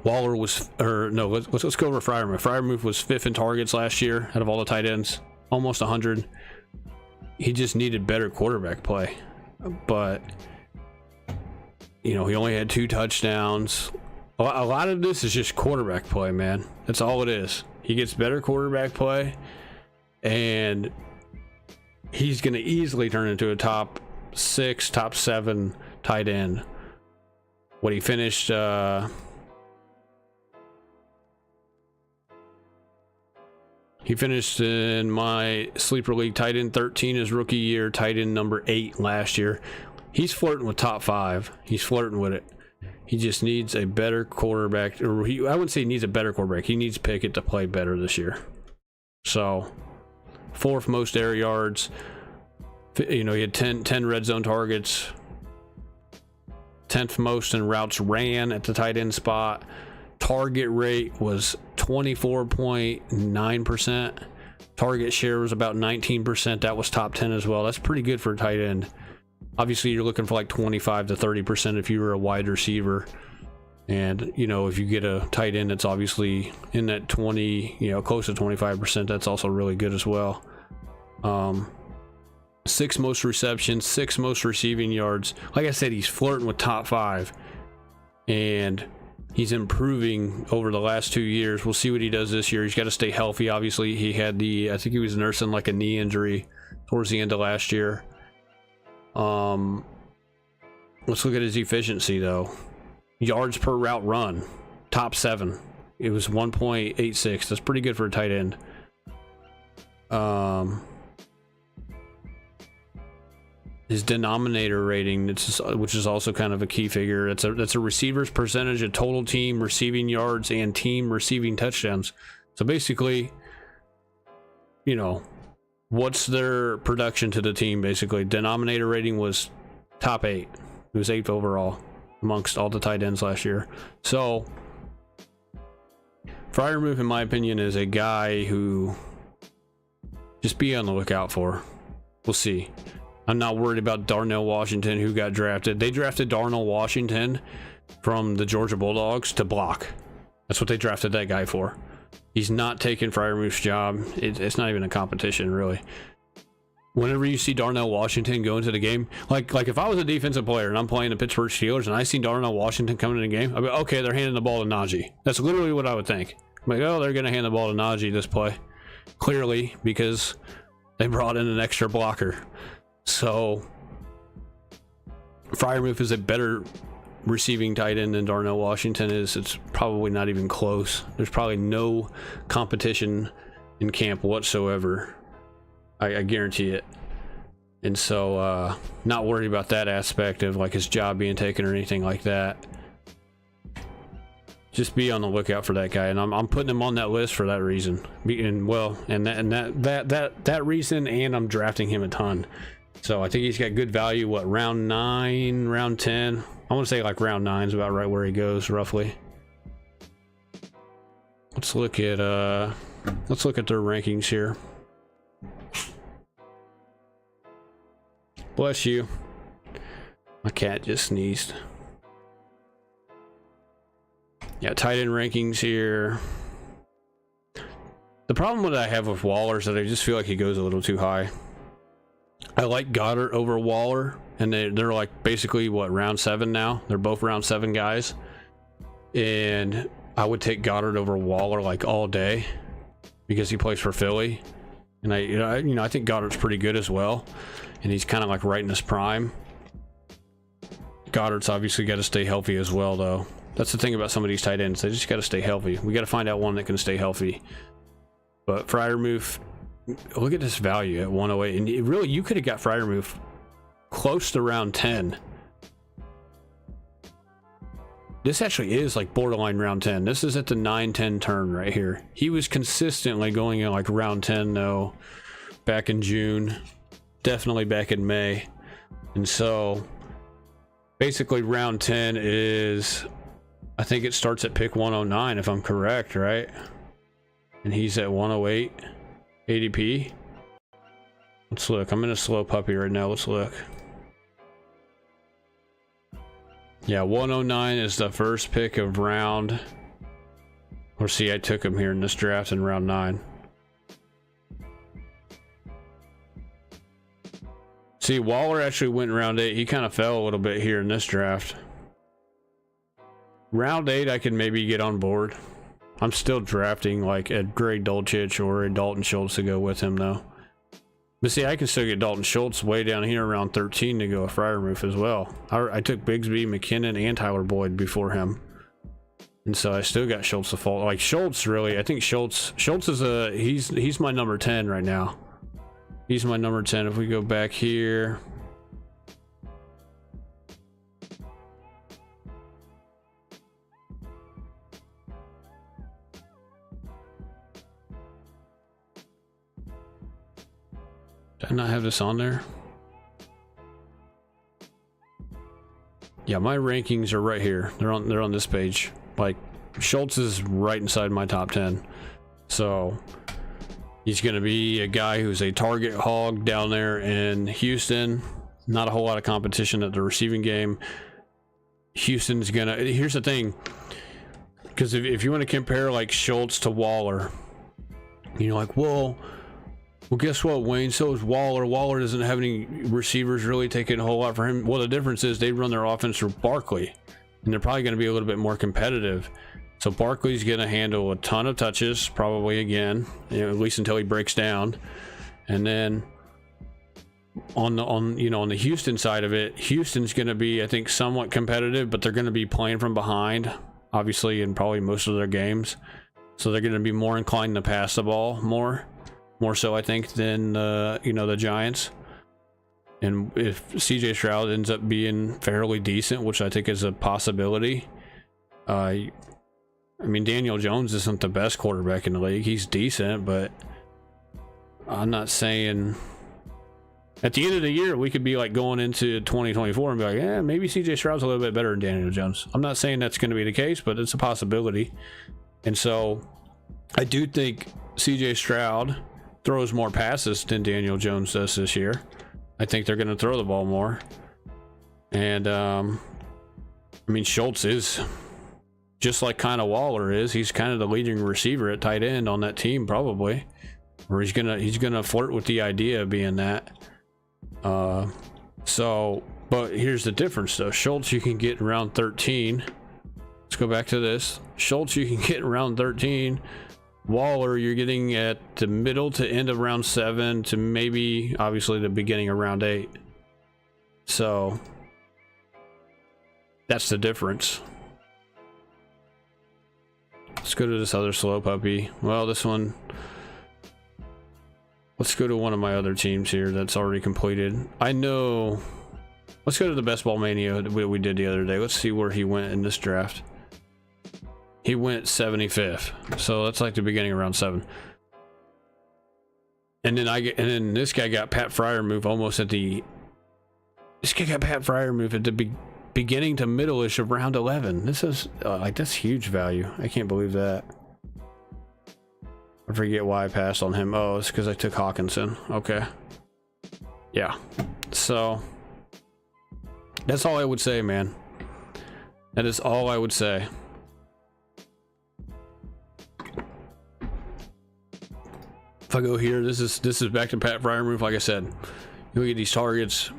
Waller was, or no, let's go over Freiermuth. Freiermuth was 5th in targets last year out of all the tight ends, almost 100. He just needed better quarterback play, but he only had 2 touchdowns. A lot of this is just quarterback play, man. That's all it is. He gets better quarterback play, and he's going to easily turn into a top 6, top 7 tight end. What he finished, in my sleeper league tight end 13 his rookie year, tight end number 8 last year. He's flirting with top 5. He's flirting with it. He just needs a better quarterback, or I wouldn't say he needs a better quarterback. He needs Pickett to play better this year. So 4th most air yards. He had 10 red zone targets. 10th most in routes ran at the tight end spot. Target rate was 24.9%. Target share was about 19%. That was top 10 as well. That's pretty good for a tight end. Obviously, you're looking for like 25 to 30% if you were a wide receiver. And, if you get a tight end that's obviously in that 20, close to 25%, that's also really good as well. 6th most receptions, 6th most receiving yards. Like I said, he's flirting with top 5. And he's improving over the last 2 years. We'll see what he does this year. He's got to stay healthy. Obviously, he had I think he was nursing like a knee injury towards the end of last year. Let's look at his efficiency though. Yards per route run, top 7. It was 1.86. That's pretty good for a tight end. His denominator rating, which is also kind of a key figure. That's a receiver's percentage of total team receiving yards and team receiving touchdowns. So basically, what's their production to the team? Basically, denominator rating was top 8. It was 8th overall amongst all the tight ends last year. So Freiermuth, in my opinion, is a guy who just be on the lookout for. We'll see. I'm not worried about Darnell Washington, who got drafted. They drafted Darnell Washington from the Georgia Bulldogs to block. That's what they drafted that guy for. He's not taking Freiermuth's job. It's not even a competition, really. Whenever you see Darnell Washington go into the game, like if I was a defensive player and I'm playing the Pittsburgh Steelers and I see Darnell Washington coming in the game, I'd be, okay, they're handing the ball to Najee. That's literally what I would think. I'm like, oh, they're going to hand the ball to Najee this play. Clearly, because they brought in an extra blocker. So Freiermuth is a better receiving tight end than Darnell Washington is. It's probably not even close. There's probably no competition in camp whatsoever. I guarantee it. And so not worried about that aspect of like his job being taken or anything like that. Just be on the lookout for that guy, and I'm putting him on that list for that reason. That reason, and I'm drafting him a ton. So I think he's got good value. What, round 9, round 10? I want to say like round 9 is about right where he goes roughly. Let's look at their rankings here. Bless you. My cat just sneezed. Yeah, tight end rankings here. The problem that I have with Waller is that I just feel like he goes a little too high. I like Goddard over Waller, and they're like basically what, round 7 now. They're both round 7 guys, and I would take Goddard over Waller like all day because he plays for Philly, and I think Goddard's pretty good as well, and he's kind of like right in his prime. Goddard's obviously got to stay healthy as well, though. That's the thing about some of these tight ends. They just got to stay healthy. We got to find out one that can stay healthy. But Freiermuth, look at this value at 108. And really, you could have got Freiermuth close to round 10. this actually is like borderline round 10. This is at the 9-10 turn right here. He was consistently going in like round 10 though, back in June, definitely back in May. And so basically round 10 is, I think it starts at pick 109 if I'm correct, right? And he's at 108 ADP. Let's look. I'm in a slow puppy right now. Let's look. Yeah, 109 is the first pick of round. Or see, I took him here in this draft in round 9. See, Waller actually went in round 8. He kind of fell a little bit here in this draft. Round 8, I can maybe get on board. I'm still drafting like a Greg Dulcich or a Dalton Schultz to go with him though. But see, I can still get Dalton Schultz way down here around 13 to go a Freiermuth as well. I took Bigsby, McKinnon, and Tyler Boyd before him. And so I still got Schultz to fall. Like Schultz, really, I think Schultz is he's my number 10 right now. He's my number 10. If we go back here. Did I not have this on there? Yeah, my rankings are right here. They're on this page. Like Schultz is right inside my top 10. So he's going to be a guy who's a target hog down there in Houston. Not a whole lot of competition at the receiving game. Houston's going to... Here's the thing. Because if you want to compare like Schultz to Waller, you know, like, well, guess what, Wayne? So is Waller. Waller doesn't have any receivers really taking a whole lot for him. Well, the difference is they run their offense through Barkley, and they're probably going to be a little bit more competitive. So Barkley's going to handle a ton of touches, probably again, you know, at least until he breaks down. And then on the Houston side of it, Houston's going to be, I think, somewhat competitive, but they're going to be playing from behind, obviously, in probably most of their games. So they're going to be more inclined to pass the ball more so, I think, than the Giants. And if CJ Stroud ends up being fairly decent, which I think is a possibility, I mean, Daniel Jones isn't the best quarterback in the league. He's decent, but I'm not saying at the end of the year we could be like going into 2024 and be like, yeah, maybe CJ Stroud's a little bit better than Daniel Jones. I'm not saying that's going to be the case, but it's a possibility. And so I do think CJ Stroud throws more passes than Daniel Jones does this year. I think they're going to throw the ball more. And I mean, Schultz is just like kind of Waller is. He's kind of the leading receiver at tight end on that team, probably. Or he's gonna flirt with the idea of being that. But here's the difference though. Schultz you can get around 13. Let's go back to this. Schultz you can get around 13. Waller, you're getting at the middle to end of round 7 to maybe, obviously, the beginning of round 8. So, that's the difference. Let's go to this other slow puppy. Well, this one... Let's go to one of my other teams here that's already completed. I know... Let's go to the Best Ball Mania that we did the other day. Let's see where he went in this draft. He went 75th, so that's like the beginning of round 7. And then this guy got Pat Freiermuth almost at the. This guy got Pat Freiermuth at the beginning to middle-ish of round 11. This is that's huge value. I can't believe that. I forget why I passed on him. Oh, it's because I took Hawkinson. Okay. Yeah. So that's all I would say, man. That is all I would say. If I go here, this is back to Pat Freiermuth. Like I said, you look at these targets,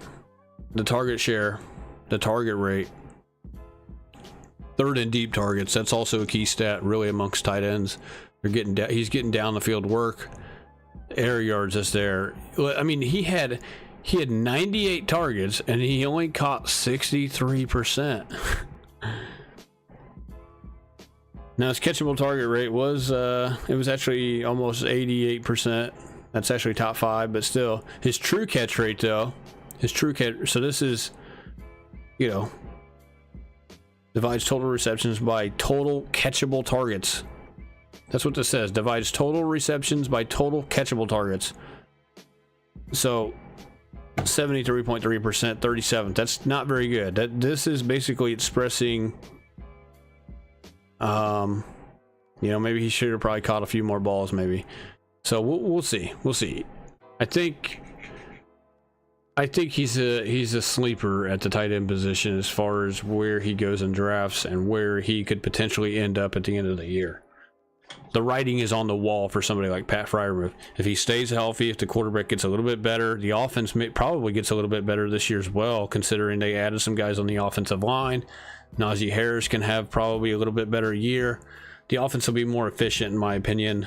the target share, the target rate, third and deep targets. That's also a key stat, really, amongst tight ends. He's getting down the field work. Air yards is there. I mean, he had 98 targets and he only caught 63%. Now his catchable target rate was it was actually almost 88%. That's actually top 5, but still his true catch rate though, so this is, this Divides total receptions by total catchable targets. That's what this says. Divides total receptions by total catchable targets. So 73.3%, 37. That's not very good. This is basically expressing, maybe he should have probably caught a few more balls, maybe. So we'll see. We'll see. I think he's a sleeper at the tight end position as far as where he goes in drafts and where he could potentially end up at the end of the year. The writing is on the wall for somebody like Pat Freiermuth. If he stays healthy, if the quarterback gets a little bit better, the offense probably gets a little bit better this year as well, considering they added some guys on the offensive line. Najee Harris can have probably a little bit better year. The offense will be more efficient, in my opinion.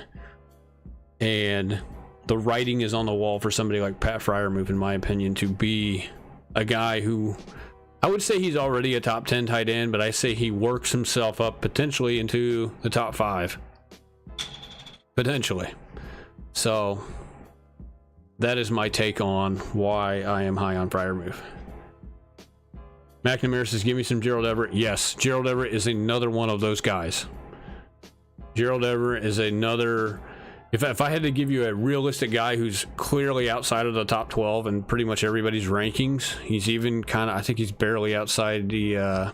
And the writing is on the wall for somebody like Pat Freiermuth, in my opinion, to be a guy who, I would say he's already a top 10 tight end, but I say he works himself up potentially into the top 5. Potentially. So that is my take on why I am high on Freiermuth. McNamara says, give me some Gerald Everett. Yes, Gerald Everett is another one of those guys. Gerald Everett is another. If I had to give you a realistic guy who's clearly outside of the top 12 and pretty much everybody's rankings, he's even kind of, I think he's barely outside the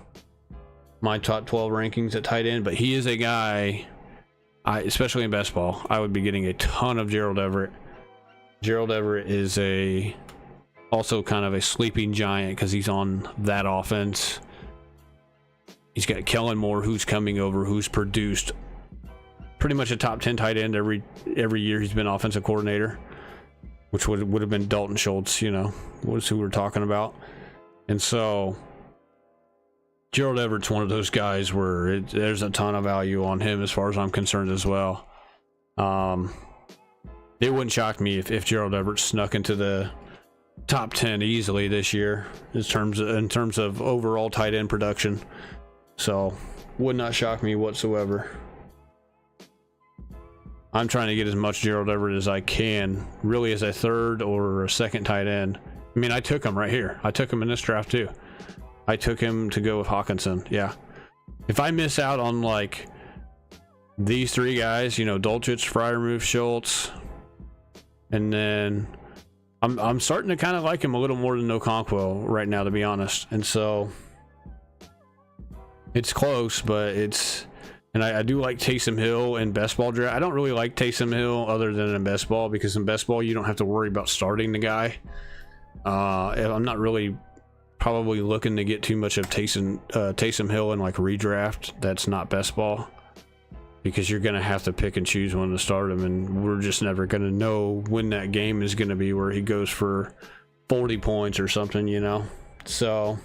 my top 12 rankings at tight end, but he is a guy, especially in best ball, I would be getting a ton of Gerald Everett. Gerald Everett is also kind of a sleeping giant because he's on that offense. He's got Kellen Moore, who's coming over, who's produced pretty much a top 10 tight end every year he's been offensive coordinator, which would have been Dalton Schultz, was who we're talking about. And so Gerald Everett's one of those guys where there's a ton of value on him as far as I'm concerned as well. It wouldn't shock me if Gerald Everett snuck into the top 10 easily this year in terms of overall tight end production. So would not shock me whatsoever. I'm trying to get as much Gerald Everett as I can, really, as a third or a second tight end. I mean, I took him right here. I took him in this draft too. I took him to go with Hawkinson. Yeah. If I miss out on like these three guys, Dulcich, Freiermuth, Schultz, and then I'm starting to kind of like him a little more than Okonkwo right now, to be honest. And so it's close, but and I do like Taysom Hill in best ball draft. I don't really like Taysom Hill other than in best ball, because in best ball you don't have to worry about starting the guy. I'm not really probably looking to get too much of Taysom Hill in like redraft. That's not best ball, because you're going to have to pick and choose when to start him, and we're just never going to know when that game is going to be where he goes for 40 points or something, So,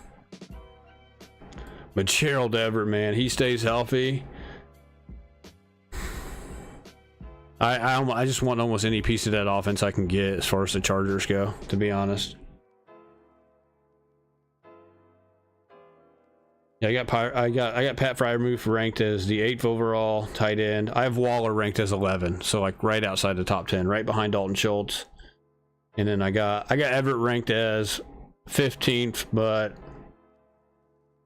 but Gerald Everett, man, he stays healthy. I just want almost any piece of that offense I can get as far as the Chargers go, to be honest. Yeah, I got Pat Freiermuth ranked as the 8th overall tight end. I have Waller ranked as 11, so like right outside the top 10, right behind Dalton Schultz. And then I got Everett ranked as 15th, but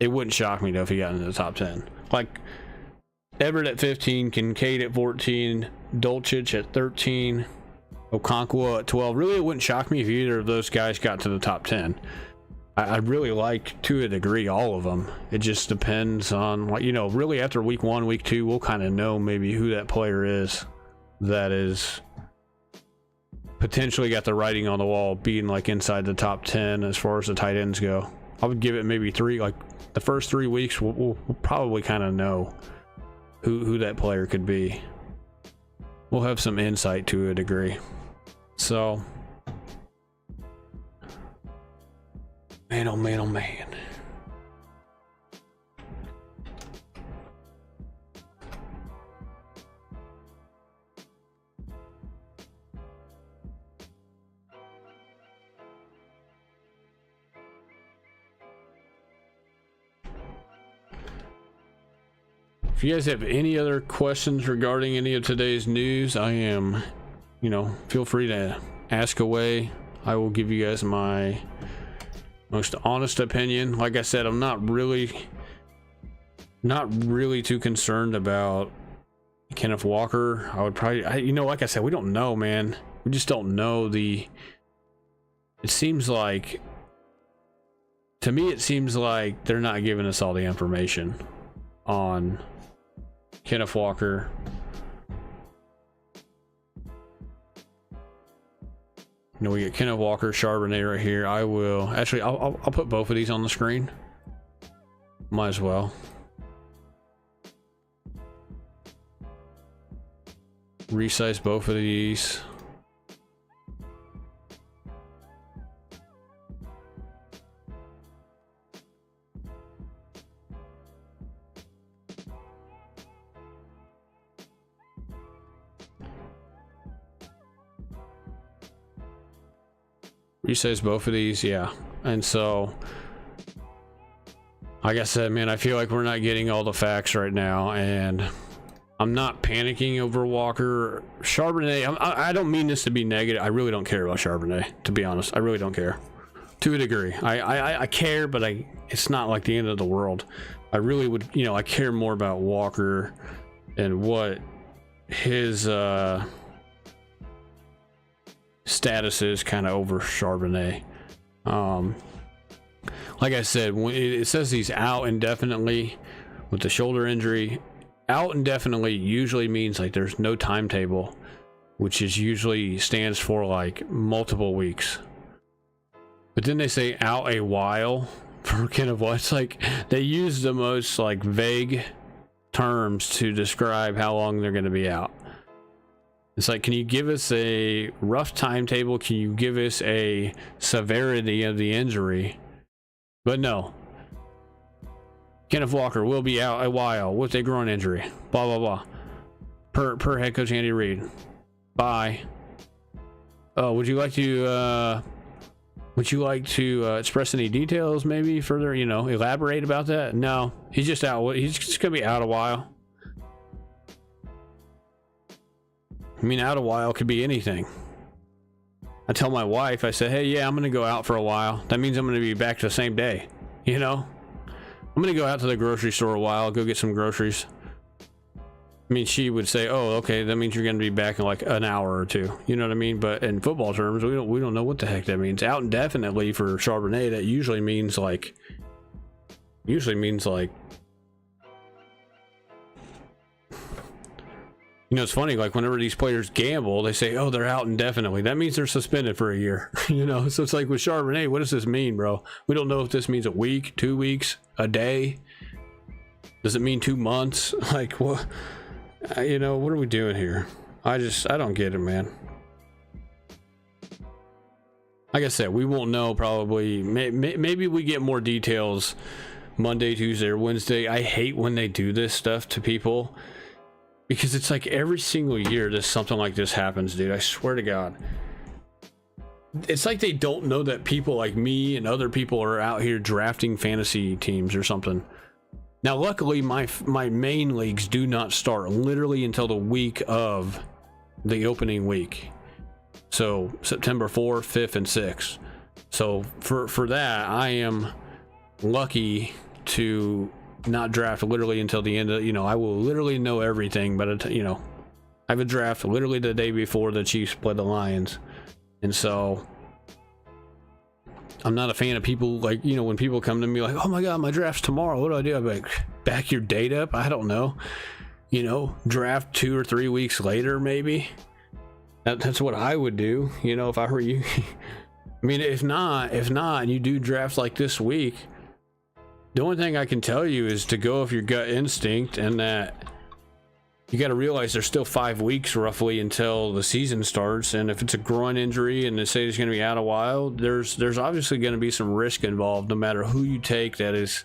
it wouldn't shock me though if he got into the top 10. Like Everett at 15, Kincaid at 14, Dulcich at 13, Okonkwo at 12. Really, it wouldn't shock me if either of those guys got to the top 10. I really like, to a degree, all of them. It just depends on, really after week 1, week 2, we'll kind of know maybe who that player is that is potentially got the writing on the wall being like inside the top 10 as far as the tight ends go. I would give it maybe 3, like the first 3 weeks, we'll probably kind of know who that player could be. We'll have some insight to a degree. So, man, oh man, oh man. If you guys have any other questions regarding any of today's news, I am, feel free to ask away. I will give you guys my most honest opinion. Like I said, I'm not really Not really too concerned about Kenneth Walker. I would probably, you know, like I said, we don't know, man. We just don't know it seems like, to me, it seems like they're not giving us all the information on Kenneth Walker. You know, we get Kenneth Walker, Charbonnet right here. I will actually, I'll put both of these on the screen. Might as well. Resize both of these. Resize both of these, yeah. And so, like I said, man, I feel like we're not getting all the facts right now, and I'm not panicking over Walker. Charbonnet, I don't mean this to be negative. I really don't care about Charbonnet, to be honest. I really don't care. To a degree. I care, but it's not like the end of the world. I really would, you know, I care more about Walker and what his status is kind of over Charbonnet. Like I said, when it says he's out indefinitely with the shoulder injury, out indefinitely usually means like there's no timetable, which is usually stands for like multiple weeks. But then they say out a while for kind of what's like, they use the most like vague terms to describe how long they're going to be out. It's like, can you give us a rough timetable? Can you give us a severity of the injury? But no. Kenneth Walker will be out a while with a groin injury. Blah, blah, blah. Per head coach Andy Reid. Bye. Would you like to express any details, maybe further, you know, elaborate about that? No. He's just out. He's just going to be out a while. I mean, out a while could be anything. I tell my wife, I say, hey, yeah, I'm going to go out for a while. That means I'm going to be back the same day. You know? I'm going to go out to the grocery store a while, go get some groceries. I mean, she would say, oh, okay, that means you're going to be back in like an hour or two. You know what I mean? But in football terms, we don't know what the heck that means. Out indefinitely for Charbonnet, that usually means like, you know, it's funny, like whenever these players gamble, they say, oh, they're out indefinitely. That means they're suspended for a year, you know? So it's like with Charbonnet, what does this mean, bro? We don't know if this means a week, 2 weeks, a day. Does it mean 2 months? Like, what? You know, what are we doing here? I don't get it, man. Like I said, we won't know probably. Maybe we get more details Monday, Tuesday, or Wednesday. I hate when they do this stuff to people. Because it's like every single year there's something like this happens, dude. I swear to God. It's like they don't know that people like me and other people are out here drafting fantasy teams or something. Now, luckily, my main leagues do not start literally until the week of the opening week. So September 4th, 5th, and 6th. So for that, I am lucky to not draft literally until the end of, you know, I will literally know everything, but you know, I have a draft literally the day before the Chiefs play the Lions. And so I'm not a fan of people like, you know, when people come to me like, oh my God, my draft's tomorrow, what do I do? I'm like, back your date up. I don't know, you know, draft 2 or 3 weeks later, maybe. That's what I would do, you know, if I were you. I mean, if not, and you do draft like this week, the only thing I can tell you is to go with your gut instinct, and that you got to realize there's still 5 weeks roughly until the season starts. And if it's a groin injury and they say it's going to be out a while, there's obviously going to be some risk involved, no matter who you take that is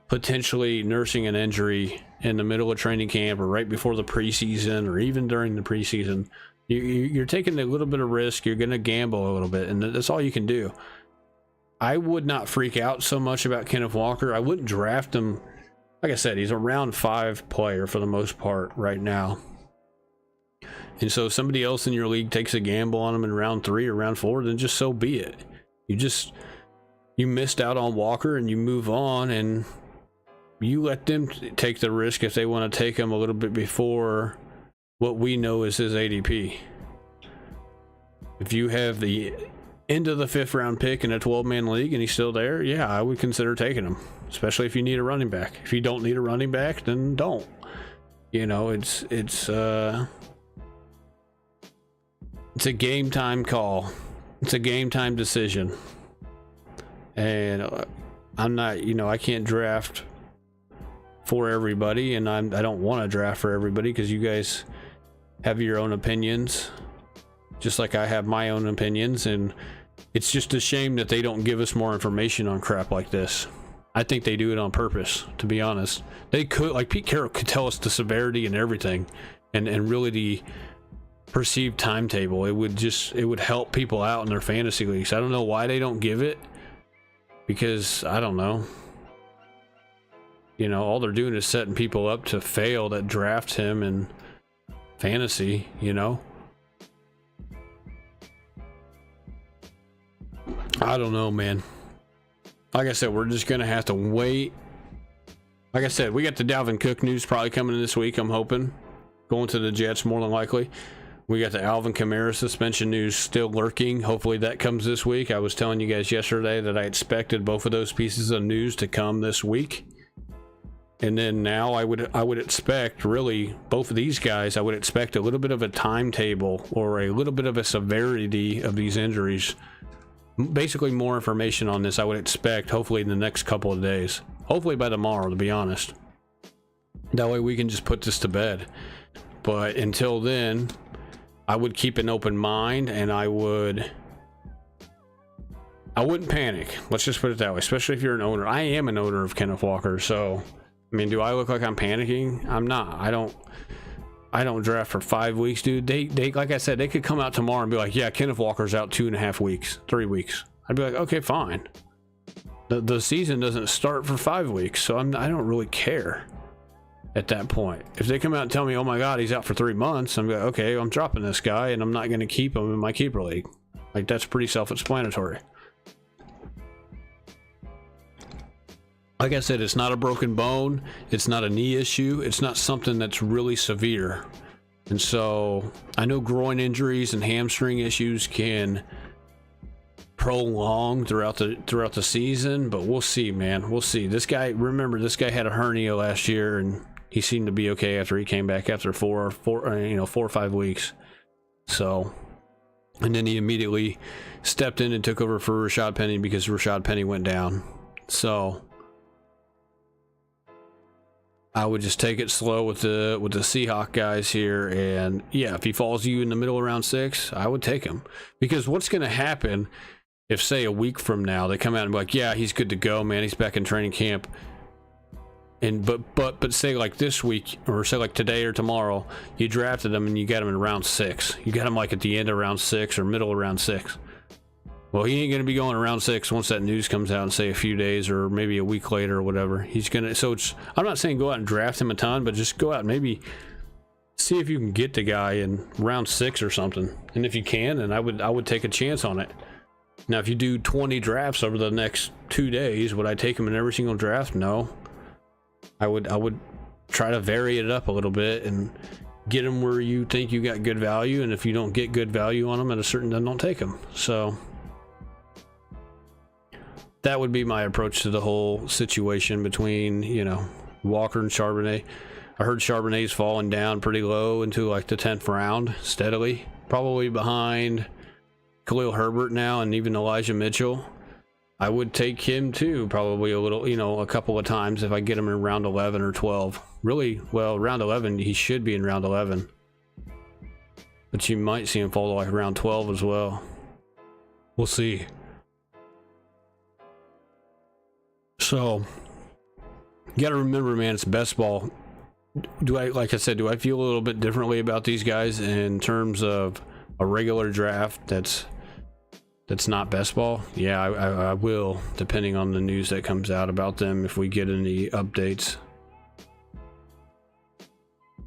potentially nursing an injury in the middle of training camp or right before the preseason or even during the preseason. You're taking a little bit of risk. You're going to gamble a little bit, and that's all you can do. I would not freak out so much about Kenneth Walker. I wouldn't draft him. Like I said, he's a round 5 player for the most part right now. And so if somebody else in your league takes a gamble on him in round 3 or round 4, then just so be it. You missed out on Walker and you move on, and you let them take the risk if they want to take him a little bit before what we know is his ADP. If you have the end of the 5th round pick in a 12-man league and he's still there, yeah, I would consider taking him, especially if you need a running back. If you don't need a running back, then don't. You know, it's a game time call. It's a game time decision. And I'm not, you know, I can't draft for everybody, and I don't want to draft for everybody because you guys have your own opinions, just like I have my own opinions, and it's just a shame that they don't give us more information on crap like this. I think they do it on purpose, to be honest. They could, like Pete Carroll could tell us the severity and everything, and really the perceived timetable. It would help people out in their fantasy leagues. I don't know why they don't give it, because I don't know. You know, all they're doing is setting people up to fail that draft him in fantasy, you know? I don't know, man. Like I said, we're just going to have to wait. Like I said, we got the Dalvin Cook news probably coming in this week, I'm hoping. Going to the Jets more than likely. We got the Alvin Kamara suspension news still lurking. Hopefully that comes this week. I was telling you guys yesterday that I expected both of those pieces of news to come this week. And then now I would expect, really, both of these guys, I would expect a little bit of a timetable or a little bit of a severity of these injuries. Basically more information on this I would expect hopefully in the next couple of days. Hopefully by tomorrow, to be honest. That way we can just put this to bed. But until then, I would keep an open mind, and I wouldn't panic. Let's just put it that way, especially if you're an owner. I am an owner of Kenneth Walker, so I mean, do I look like I'm panicking? I'm not. I don't draft for 5 weeks, dude. They like I said, they could come out tomorrow and be like, yeah, Kenneth Walker's out 2.5 weeks, 3 weeks. I'd be like, okay, fine. The season doesn't start for 5 weeks, so I don't really care at that point. If they come out and tell me, oh my god, he's out for 3 months, I'm like, okay, I'm dropping this guy and I'm not going to keep him in my keeper league. Like, that's pretty self-explanatory. Like I said, it's not a broken bone, it's not a knee issue, it's not something that's really severe. And so I know groin injuries and hamstring issues can prolong throughout the season, but we'll see, man. We'll see. This guy, remember, this guy had a hernia last year and he seemed to be okay after he came back after 4 or 5 weeks. So, and then he immediately stepped in and took over for Rashad Penny because Rashad Penny went down. So I would just take it slow with the Seahawks guys here, and yeah, if he falls to you in the middle of round 6, I would take him. Because what's going to happen if, say, a week from now they come out and be like, yeah, he's good to go, man, he's back in training camp, and but say like this week, or say like today or tomorrow, you drafted him and you got him in round 6, you got him like at the end of round 6 or middle of round 6. Well, he ain't going to be going around 6 once that news comes out in, say, a few days or maybe a week later or whatever. He's going to, so it's, I'm not saying go out and draft him a ton, but just go out and maybe see if you can get the guy in round 6 or something. And if you can, then I would take a chance on it. Now, if you do 20 drafts over the next 2 days, would I take him in every single draft? No. I would try to vary it up a little bit and get him where you think you got good value. And if you don't get good value on him at a certain, then don't take him. So that would be my approach to the whole situation between, you know, Walker and Charbonnet. I heard Charbonnet's falling down pretty low into like the 10th round steadily, probably behind Khalil Herbert now and even Elijah Mitchell. I would take him too, probably a little, you know, a couple of times if I get him in round 11 or 12. Really, well, round 11, he should be in round 11. But you might see him fall to like round 12 as well. We'll see. So, you got to remember, man, it's best ball. Like I said, do I feel a little bit differently about these guys in terms of a regular draft that's not best ball? Yeah, I will, depending on the news that comes out about them, if we get any updates.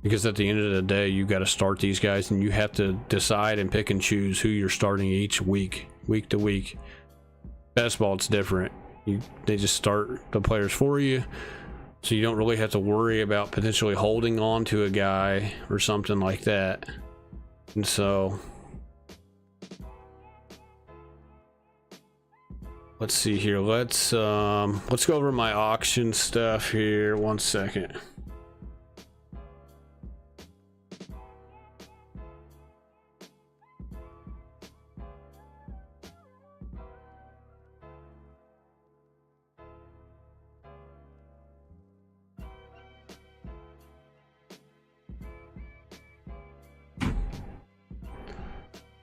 Because at the end of the day, you got to start these guys, and you have to decide and pick and choose who you're starting each week to week. Best ball, it's different. They just start the players for you So you don't really have to worry about potentially holding on to a guy or something like that. And so let's see here. Let's go over my auction stuff here. 1 second.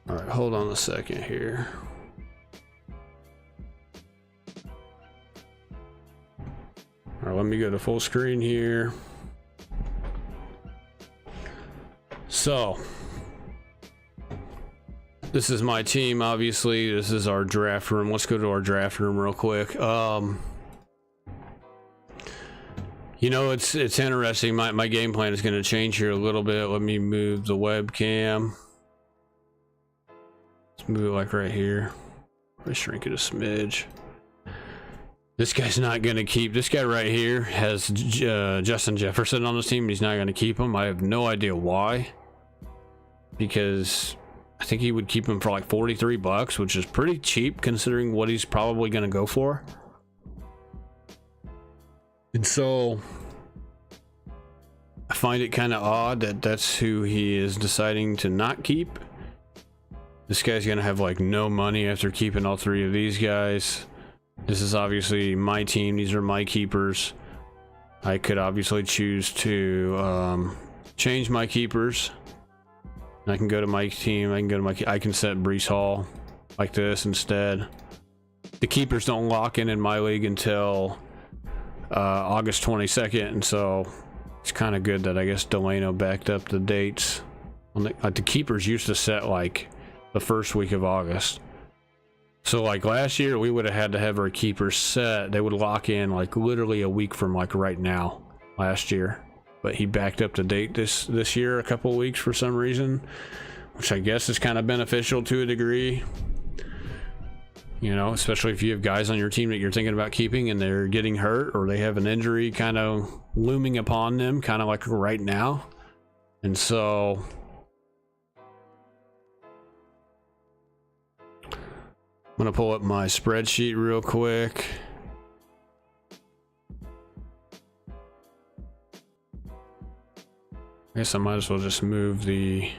All right, hold on a second here. All right, let me go to full screen here. So, this is my team, obviously. This is our draft room. Let's go to our draft room real quick. You know, it's interesting. My game plan is going to change here a little bit. Let me move the webcam. Let's move it like right here. Let's shrink it a smidge. This guy's not going to keep. This guy right here has Justin Jefferson on his team. He's not going to keep him. I have no idea why. Because I think he would keep him for like 43 bucks, which is pretty cheap considering what he's probably going to go for. And so I find it kind of odd that that's who he is deciding to not keep. This guy's going to have like no money after keeping all three of these guys. This is obviously my team. These are my keepers. I could obviously choose to change my keepers. I can go to my team. I can set Breece Hall like this instead. The keepers don't lock in my league until August 22nd, and so it's kind of good that I guess Delano backed up the dates. The keepers used to set like the first week of August. So like last year we would have had to have our keepers set. They would lock in like literally a week from like right now last year. But he backed up the date this year a couple of weeks for some reason, which I guess is kind of beneficial to a degree. You know, especially if you have guys on your team that you're thinking about keeping and they're getting hurt or they have an injury kind of looming upon them, kind of like right now. And so I'm gonna pull up my spreadsheet real quick. I guess I might as well just move the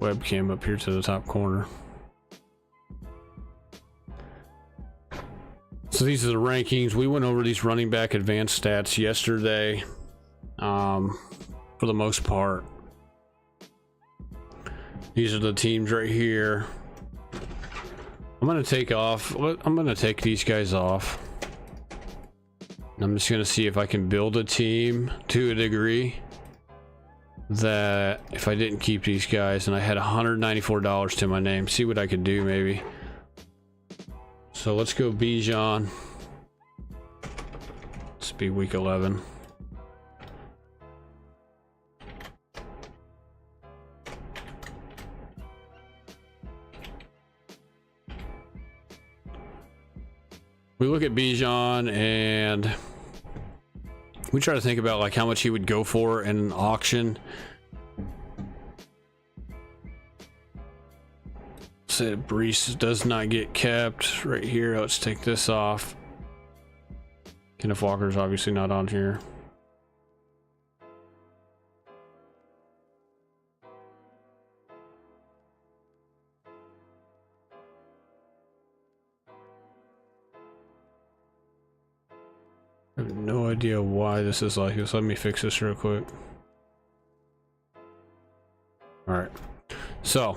webcam up here to the top corner. So these are the rankings. We went over these running back advanced stats yesterday, for the most part. These are the teams right here. I'm gonna take these guys off. I'm just gonna see if I can build a team to a degree that if I didn't keep these guys and I had $194 to my name, see what I could do maybe. So let's go Bijan. Let's be week 11. We look at Bijan and we try to think about like how much he would go for in an auction. Say Breece does not get kept right here. Let's take this off. Kenneth Walker's obviously not on here. I have no idea why this is like this. Let me fix this real quick. All right, so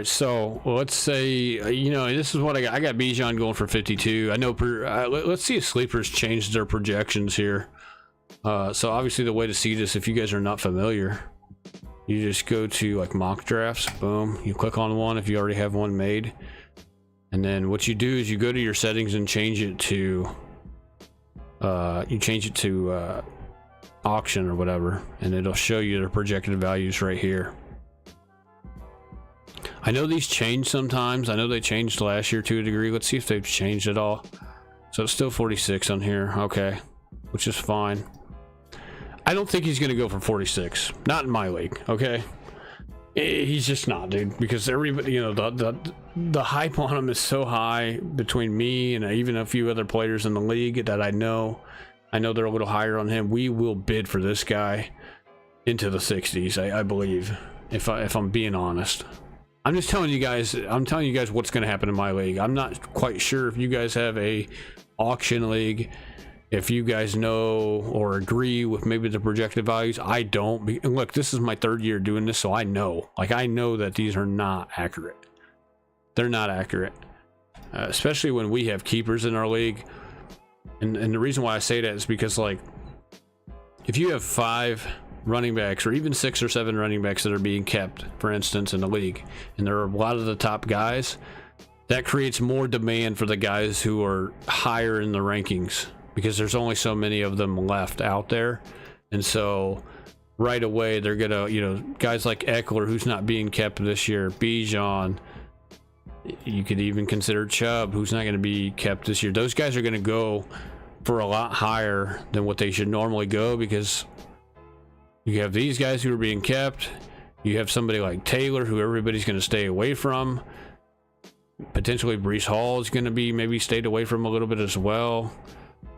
so let's say you know, this is what I got. I got Bijan going for 52. I know let's see if sleepers changed their projections here. So obviously the way to see this, if you guys are not familiar, you just go to like mock drafts. Boom, you click on one if you already have one made. And then what you do is you go to your settings and change it to auction or whatever, and it'll show you the projected values right here. I know these change sometimes. I know they changed last year to a degree. Let's see if they've changed at all. So it's still 46 on here. Okay, which is fine. I don't think he's going to go for 46. Not in my league, okay? He's just not, dude, because everybody, you know, the hype on him is so high between me and even a few other players in the league that I know they're a little higher on him. We will bid for this guy into the 60s, I believe, if I'm being honest. I'm just telling you guys, what's going to happen in my league. I'm not quite sure if you guys have a auction league, if you guys know or agree with maybe the projected values. I don't. And look, this is my 3rd year doing this, so I know. Like, I know that these are not accurate. They're not accurate. Especially when we have keepers in our league. And the reason why I say that is because, like, if you have 5 running backs or even 6 or 7 running backs that are being kept, for instance, in the league, and there are a lot of the top guys, that creates more demand for the guys who are higher in the rankings, because there's only so many of them left out there. And so right away they're gonna, you know, guys like Eckler, who's not being kept this year, Bijan, you could even consider Chubb, who's not going to be kept this year. Those guys are going to go for a lot higher than what they should normally go, because you have these guys who are being kept. You have somebody like Taylor, who everybody's going to stay away from. Potentially Breece Hall is going to be maybe stayed away from a little bit as well,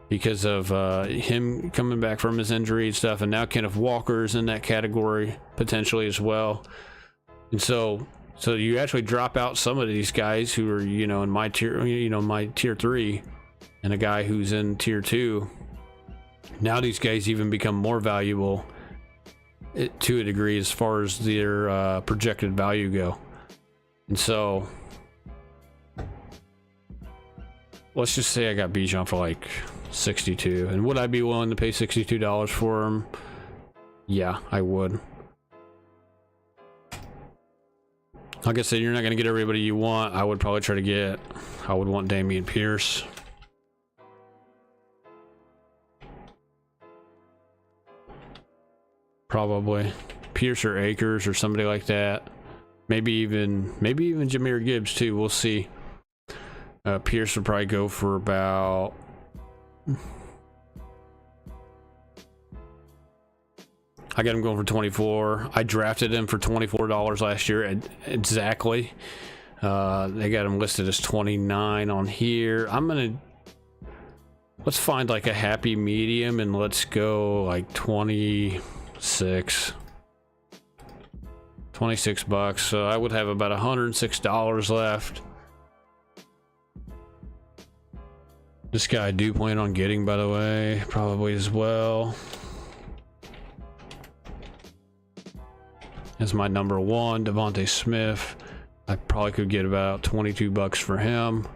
because of him coming back from his injury and stuff. And now Kenneth Walker is in that category potentially as well. And so you actually drop out some of these guys who are, you know, in my tier, you know, my tier 3, and a guy who's in tier 2. Now these guys even become more valuable to a degree as far as their projected value go. And so let's just say I got Bijan for like 62, and would I be willing to pay $62 for him? Yeah, I would. Like I said, you're not going to get everybody you want. I would probably try to get, I would want Dameon Pierce. Probably Pierce or Akers or somebody like that. Maybe even Jahmyr Gibbs too. We'll see. Pierce would probably go for about, I got him going for 24. I drafted him for $24 last year exactly. They got him listed as 29 on here. Let's find like a happy medium and let's go like 26 bucks. So I would have about $106 left. This guy I do plan on getting, by the way, probably as well. As my number 1, Devontae Smith. I probably could get about 22 bucks for him.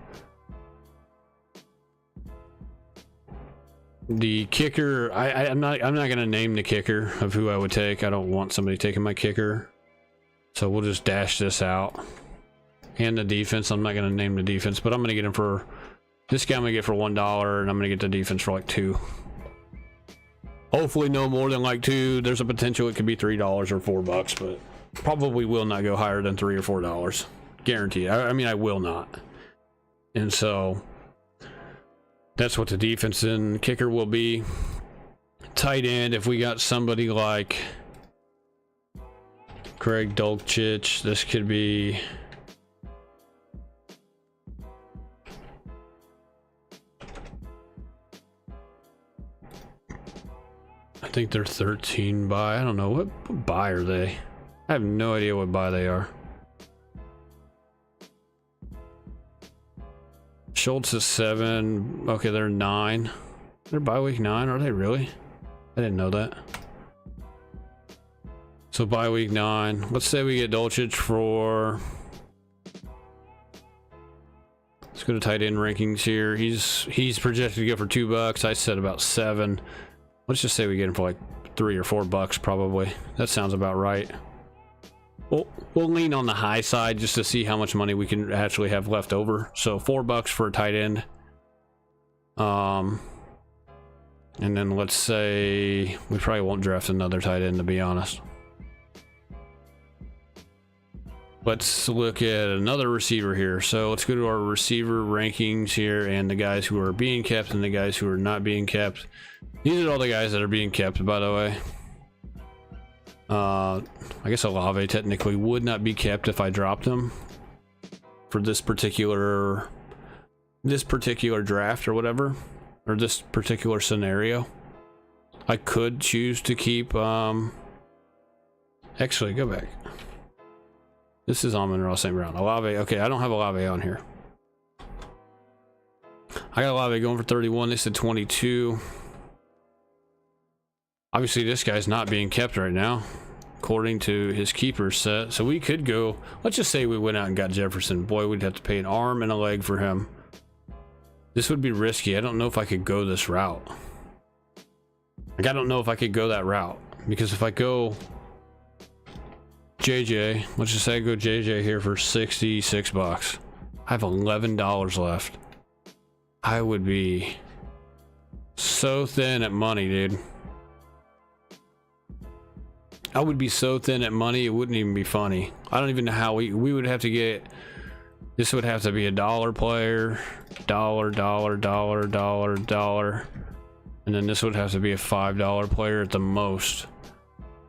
The kicker, I'm not gonna name the kicker of who I would take. I don't want somebody taking my kicker, so we'll just dash this out. And the defense, I'm not gonna name the defense, but I'm gonna get him for, this guy I'm gonna get for $1, and I'm gonna get the defense for like $2. Hopefully no more than like $2. There's a potential it could be $3 or $4, but probably will not go higher than $3 or $4. Guaranteed. I mean, I will not. And so that's what the defense and kicker will be. Tight end, if we got somebody like Craig Dulcich, this could be, I think they're 13 buy. I don't know. What buy are they? I have no idea what buy they are. Schultz is 7. Okay, they're 9. They're bye week 9. Are they really? I didn't know that. So bye week 9. Let's say we get Dulcich for, let's go to tight end rankings here. He's projected to go for $2. I said about 7. Let's just say we get him for like $3 or $4 probably. That sounds about right. We'll lean on the high side just to see how much money we can actually have left over. So $4 for a tight end. And then let's say we probably won't draft another tight end, to be honest. let's look at another receiver here. So let's go to our receiver rankings here and the guys who are being kept and the guys who are not being kept. These are all the guys that are being kept, by the way. I guess Olave technically would not be kept if I dropped him for this particular draft or whatever, or this particular scenario. I could choose to keep actually go back. This is Amon-Ra St. Brown. Olave, okay, I don't have Olave on here. I got Olave going for 31. They said 22. Obviously, this guy's not being kept right now, according to his keeper set. So we could go, let's just say we went out and got Jefferson. Boy, we'd have to pay an arm and a leg for him. This would be risky. I don't know if I could go this route. Like, I don't know if I could go that route. Because if I go JJ, let's just say I go JJ here for 66 bucks. I have $11 left. I would be so thin at money, dude. I would be so thin at money, it wouldn't even be funny. I don't even know how we would have to get, this would have to be a dollar player, dollar, and then this would have to be a $5 player at the most.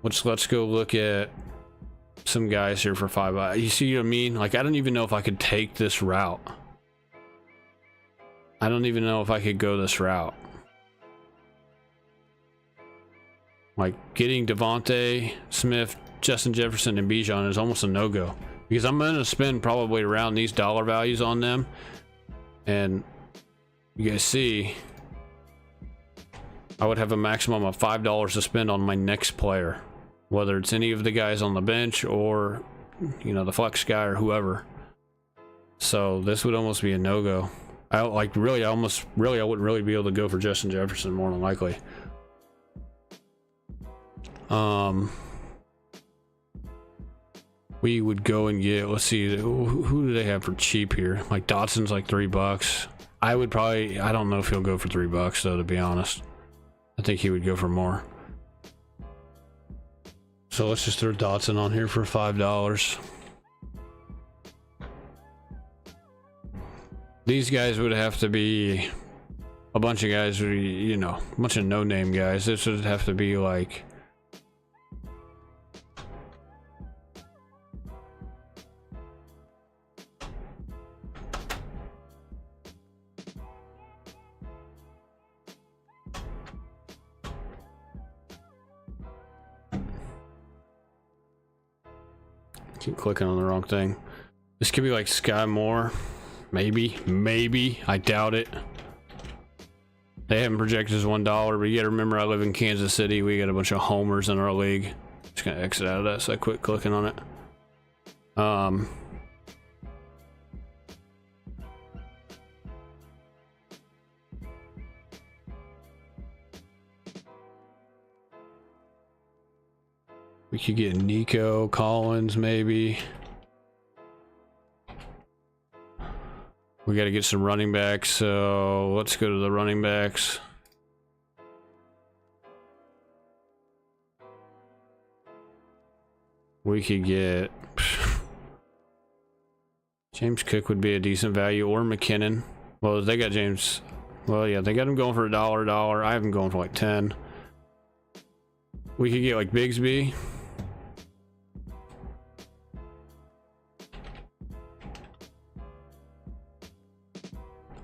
Let's go look at some guys here for $5. You see what I mean? Like, I don't even know if I could take this route. I don't even know if I could go this route. Like, getting Devontae Smith, Justin Jefferson, and Bijan is almost a no-go. Because I'm going to spend probably around these dollar values on them. And you guys see, I would have a maximum of $5 to spend on my next player. Whether it's any of the guys on the bench or, you know, the flex guy or whoever. So this would almost be a no-go. I wouldn't really be able to go for Justin Jefferson more than likely. We would go and get, let's see, who do they have for cheap here? Like Dotson's like $3. I don't know if he'll go for $3 though, to be honest. I think he would go for more. So let's just throw Dotson on here for $5. These guys would have to be a bunch of guys, you know, a bunch of no-name guys. This would have to be like, keep clicking on the wrong thing. This could be like Sky Moore. Maybe. I doubt it. They haven't projected as $1, but you gotta remember I live in Kansas City. We got a bunch of homers in our league. Just gonna exit out of that so I quit clicking on it. We could get Nico Collins, maybe. We got to get some running backs, so let's go to the running backs. We could get James Cook would be a decent value, or McKinnon. Well, they got James. Well, yeah, they got him going for $1. I have him going for like 10. We could get like Bigsby.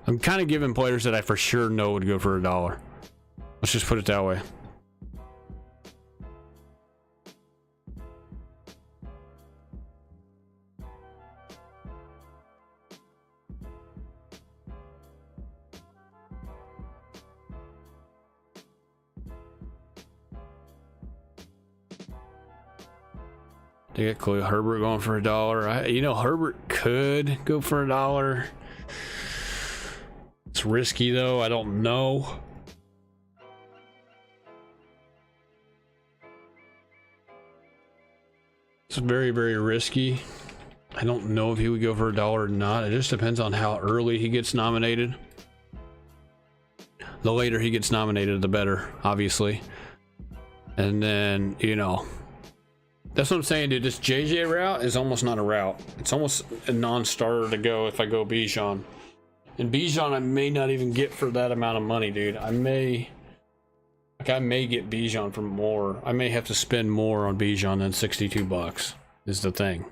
I'm kind of giving players that I for sure know would go for $1. Let's just put it that way. They got Khalil Herbert going for $1. You know, Herbert could go for $1. It's risky though, I don't know. It's very, very risky. I don't know if he would go for $1 or not. It just depends on how early he gets nominated. The later he gets nominated, the better, obviously. And then, you know, That's what I'm saying, dude. This JJ route is almost not a route. It's almost a non-starter to go if I go Bijan. And Bijan I may not even get for that amount of money, dude. I may get Bijan for more. I may have to spend more on Bijan than $62 is the thing.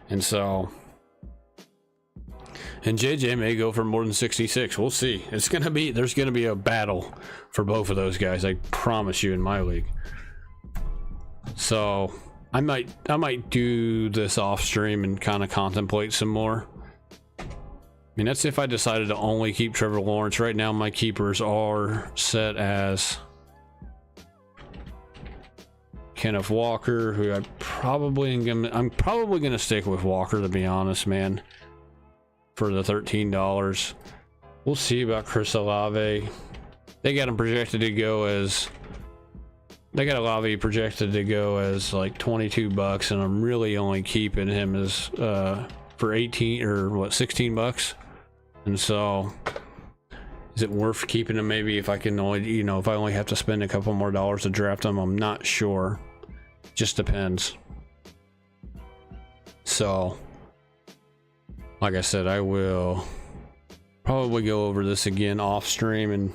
And so, and JJ may go for more than 66. We'll see. There's gonna be a battle for both of those guys. I promise you, in my league. So I might do this off stream and kind of contemplate some more. I mean, that's if I decided to only keep Trevor Lawrence. Right now, my keepers are set as Kenneth Walker, who I'm probably gonna stick with Walker, to be honest, man. For the $13, we'll see about Chris Olave. They got him projected to go as. They got Olave projected to go as like $22, and I'm really only keeping him as for 18 or what, $16. And so, is it worth keeping him? Maybe if I can only, you know, if I only have to spend a couple more dollars to draft him, I'm not sure. Just depends. So, like I said, I will probably go over this again off stream, and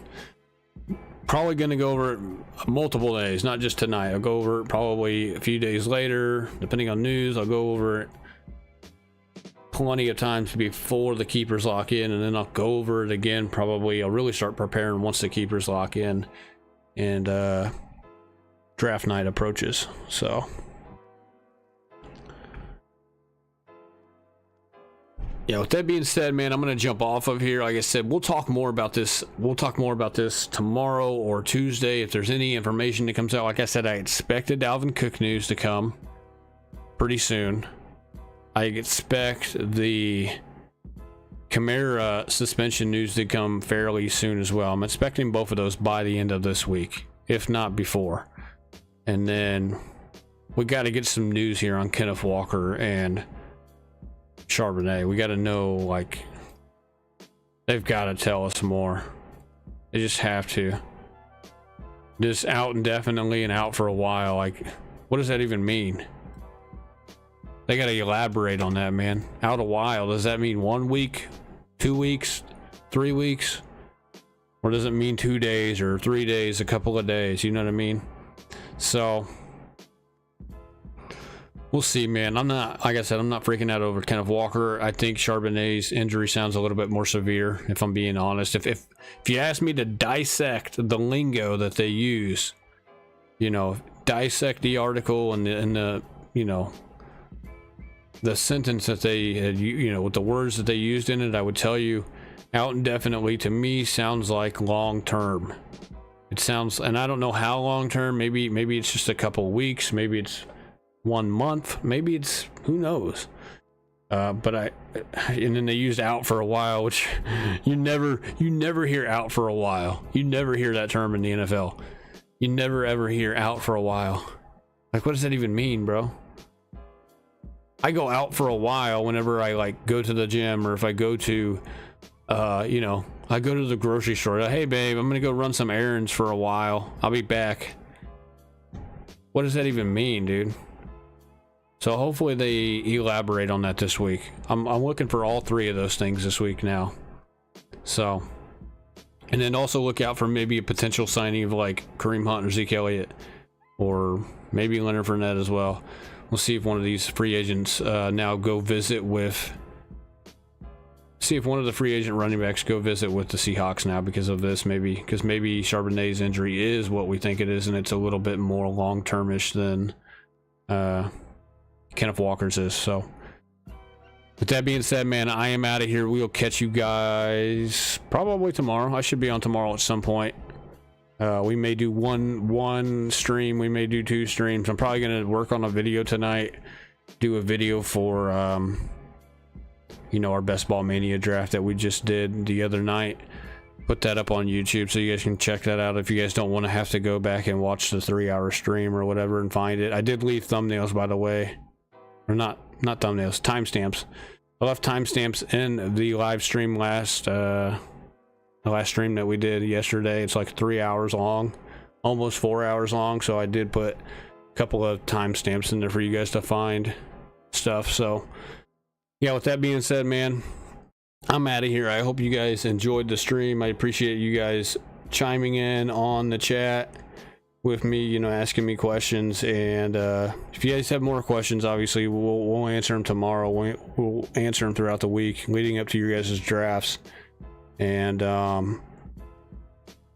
probably going to go over it multiple days, not just tonight. I'll go over it probably a few days later, depending on news. I'll go over it plenty of times before the keepers lock in, and then I'll go over it again. Probably I'll really start preparing once the keepers lock in and draft night approaches. So yeah, with that being said, man, I'm going to jump off of here. Like I said, we'll talk more about this. We'll talk more about this tomorrow or Tuesday if there's any information that comes out. Like I said, I expected Dalvin Cook news to come pretty soon. I expect the Kamara suspension news to come fairly soon as well. I'm expecting both of those by the end of this week, if not before. And then we got to get some news here on Kenneth Walker and Charbonnet. We got to know, like, they've got to tell us more. They just have to. Just out indefinitely and out for a while. Like, what does that even mean? They got to elaborate on that, man. Out a while. Does that mean 1 week, 2 weeks, 3 weeks? Or does it mean 2 days or 3 days, a couple of days? You know what I mean? So we'll see, man. I'm not, like I said, I'm not freaking out over Kenneth Walker. I think Charbonnet's injury sounds a little bit more severe, if I'm being honest. If you ask me to dissect the lingo that they use, you know, dissect the article and the you know, the sentence that they had, you know, with the words that they used in it, I would tell you out indefinitely to me sounds like long term. It sounds, and I don't know how long term. Maybe it's just a couple weeks. Maybe it's 1 month. Maybe it's, who knows. But and then they used out for a while, which you never hear out for a while. You never hear that term in the NFL. You never ever hear out for a while. Like, what does that even mean, bro? I go out for a while whenever I like go to the gym, or if I go to you know, I go to the grocery store. Hey babe, I'm gonna go run some errands for a while. I'll be back. What does that even mean, dude? So hopefully they elaborate on that this week. I'm looking for all three of those things this week now. So, and then also look out for maybe a potential signing of like Kareem Hunt or Zeke Elliott, or maybe Leonard Fournette as well. We'll see if one of these free agents now go visit with. See if one of the free agent running backs go visit with the Seahawks now because of this, maybe because maybe Charbonnet's injury is what we think it is, and it's a little bit more long-termish than Kenneth Walker's is. So with that being said, man, I am out of here. We'll catch you guys probably tomorrow. I should be on tomorrow at some point. We may do one stream. We may do 2 streams. I'm probably going to work on a video tonight. Do a video for, you know, our Best Ball Mania draft that we just did the other night. Put that up on YouTube so you guys can check that out if you guys don't want to have to go back and watch the 3-hour stream or whatever and find it. I did leave thumbnails, by the way. Or not thumbnails, timestamps. I left timestamps in the live stream the last stream that we did yesterday. It's like 3 hours long, almost 4 hours long. So I did put couple of timestamps in there for you guys to find stuff. So yeah, with that being said, man, I'm out of here. I hope you guys enjoyed the stream. I appreciate you guys chiming in on the chat with me, you know, asking me questions. And if you guys have more questions, obviously we'll answer them tomorrow. We'll answer them throughout the week leading up to your guys' drafts. And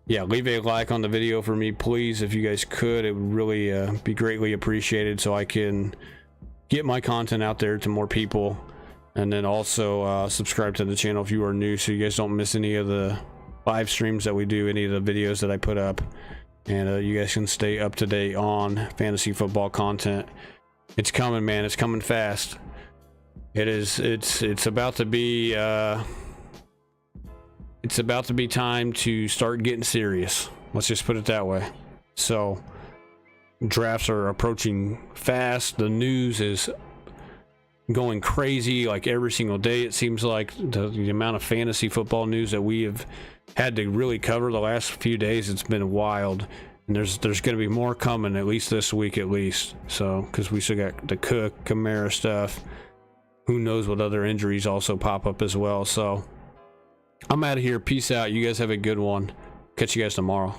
yeah, leave a like on the video for me, please, if you guys could. It would really be greatly appreciated, so I can get my content out there to more people. And then also subscribe to the channel if you are new, so you guys don't miss any of the live streams that we do, any of the videos that I put up. And you guys can stay up to date on fantasy football content. It's coming, man. It's coming fast. It's about to be time to start getting serious. Let's just put it that way. So drafts are approaching fast. The news is going crazy, like every single day. It seems like the amount of fantasy football news that we have had to really cover the last few days, it's been wild. And there's going to be more coming, at least this week at least. So because we still got the Cook, Kamara stuff. Who knows what other injuries also pop up as well. So I'm out of here. Peace out. You guys have a good one. Catch you guys tomorrow.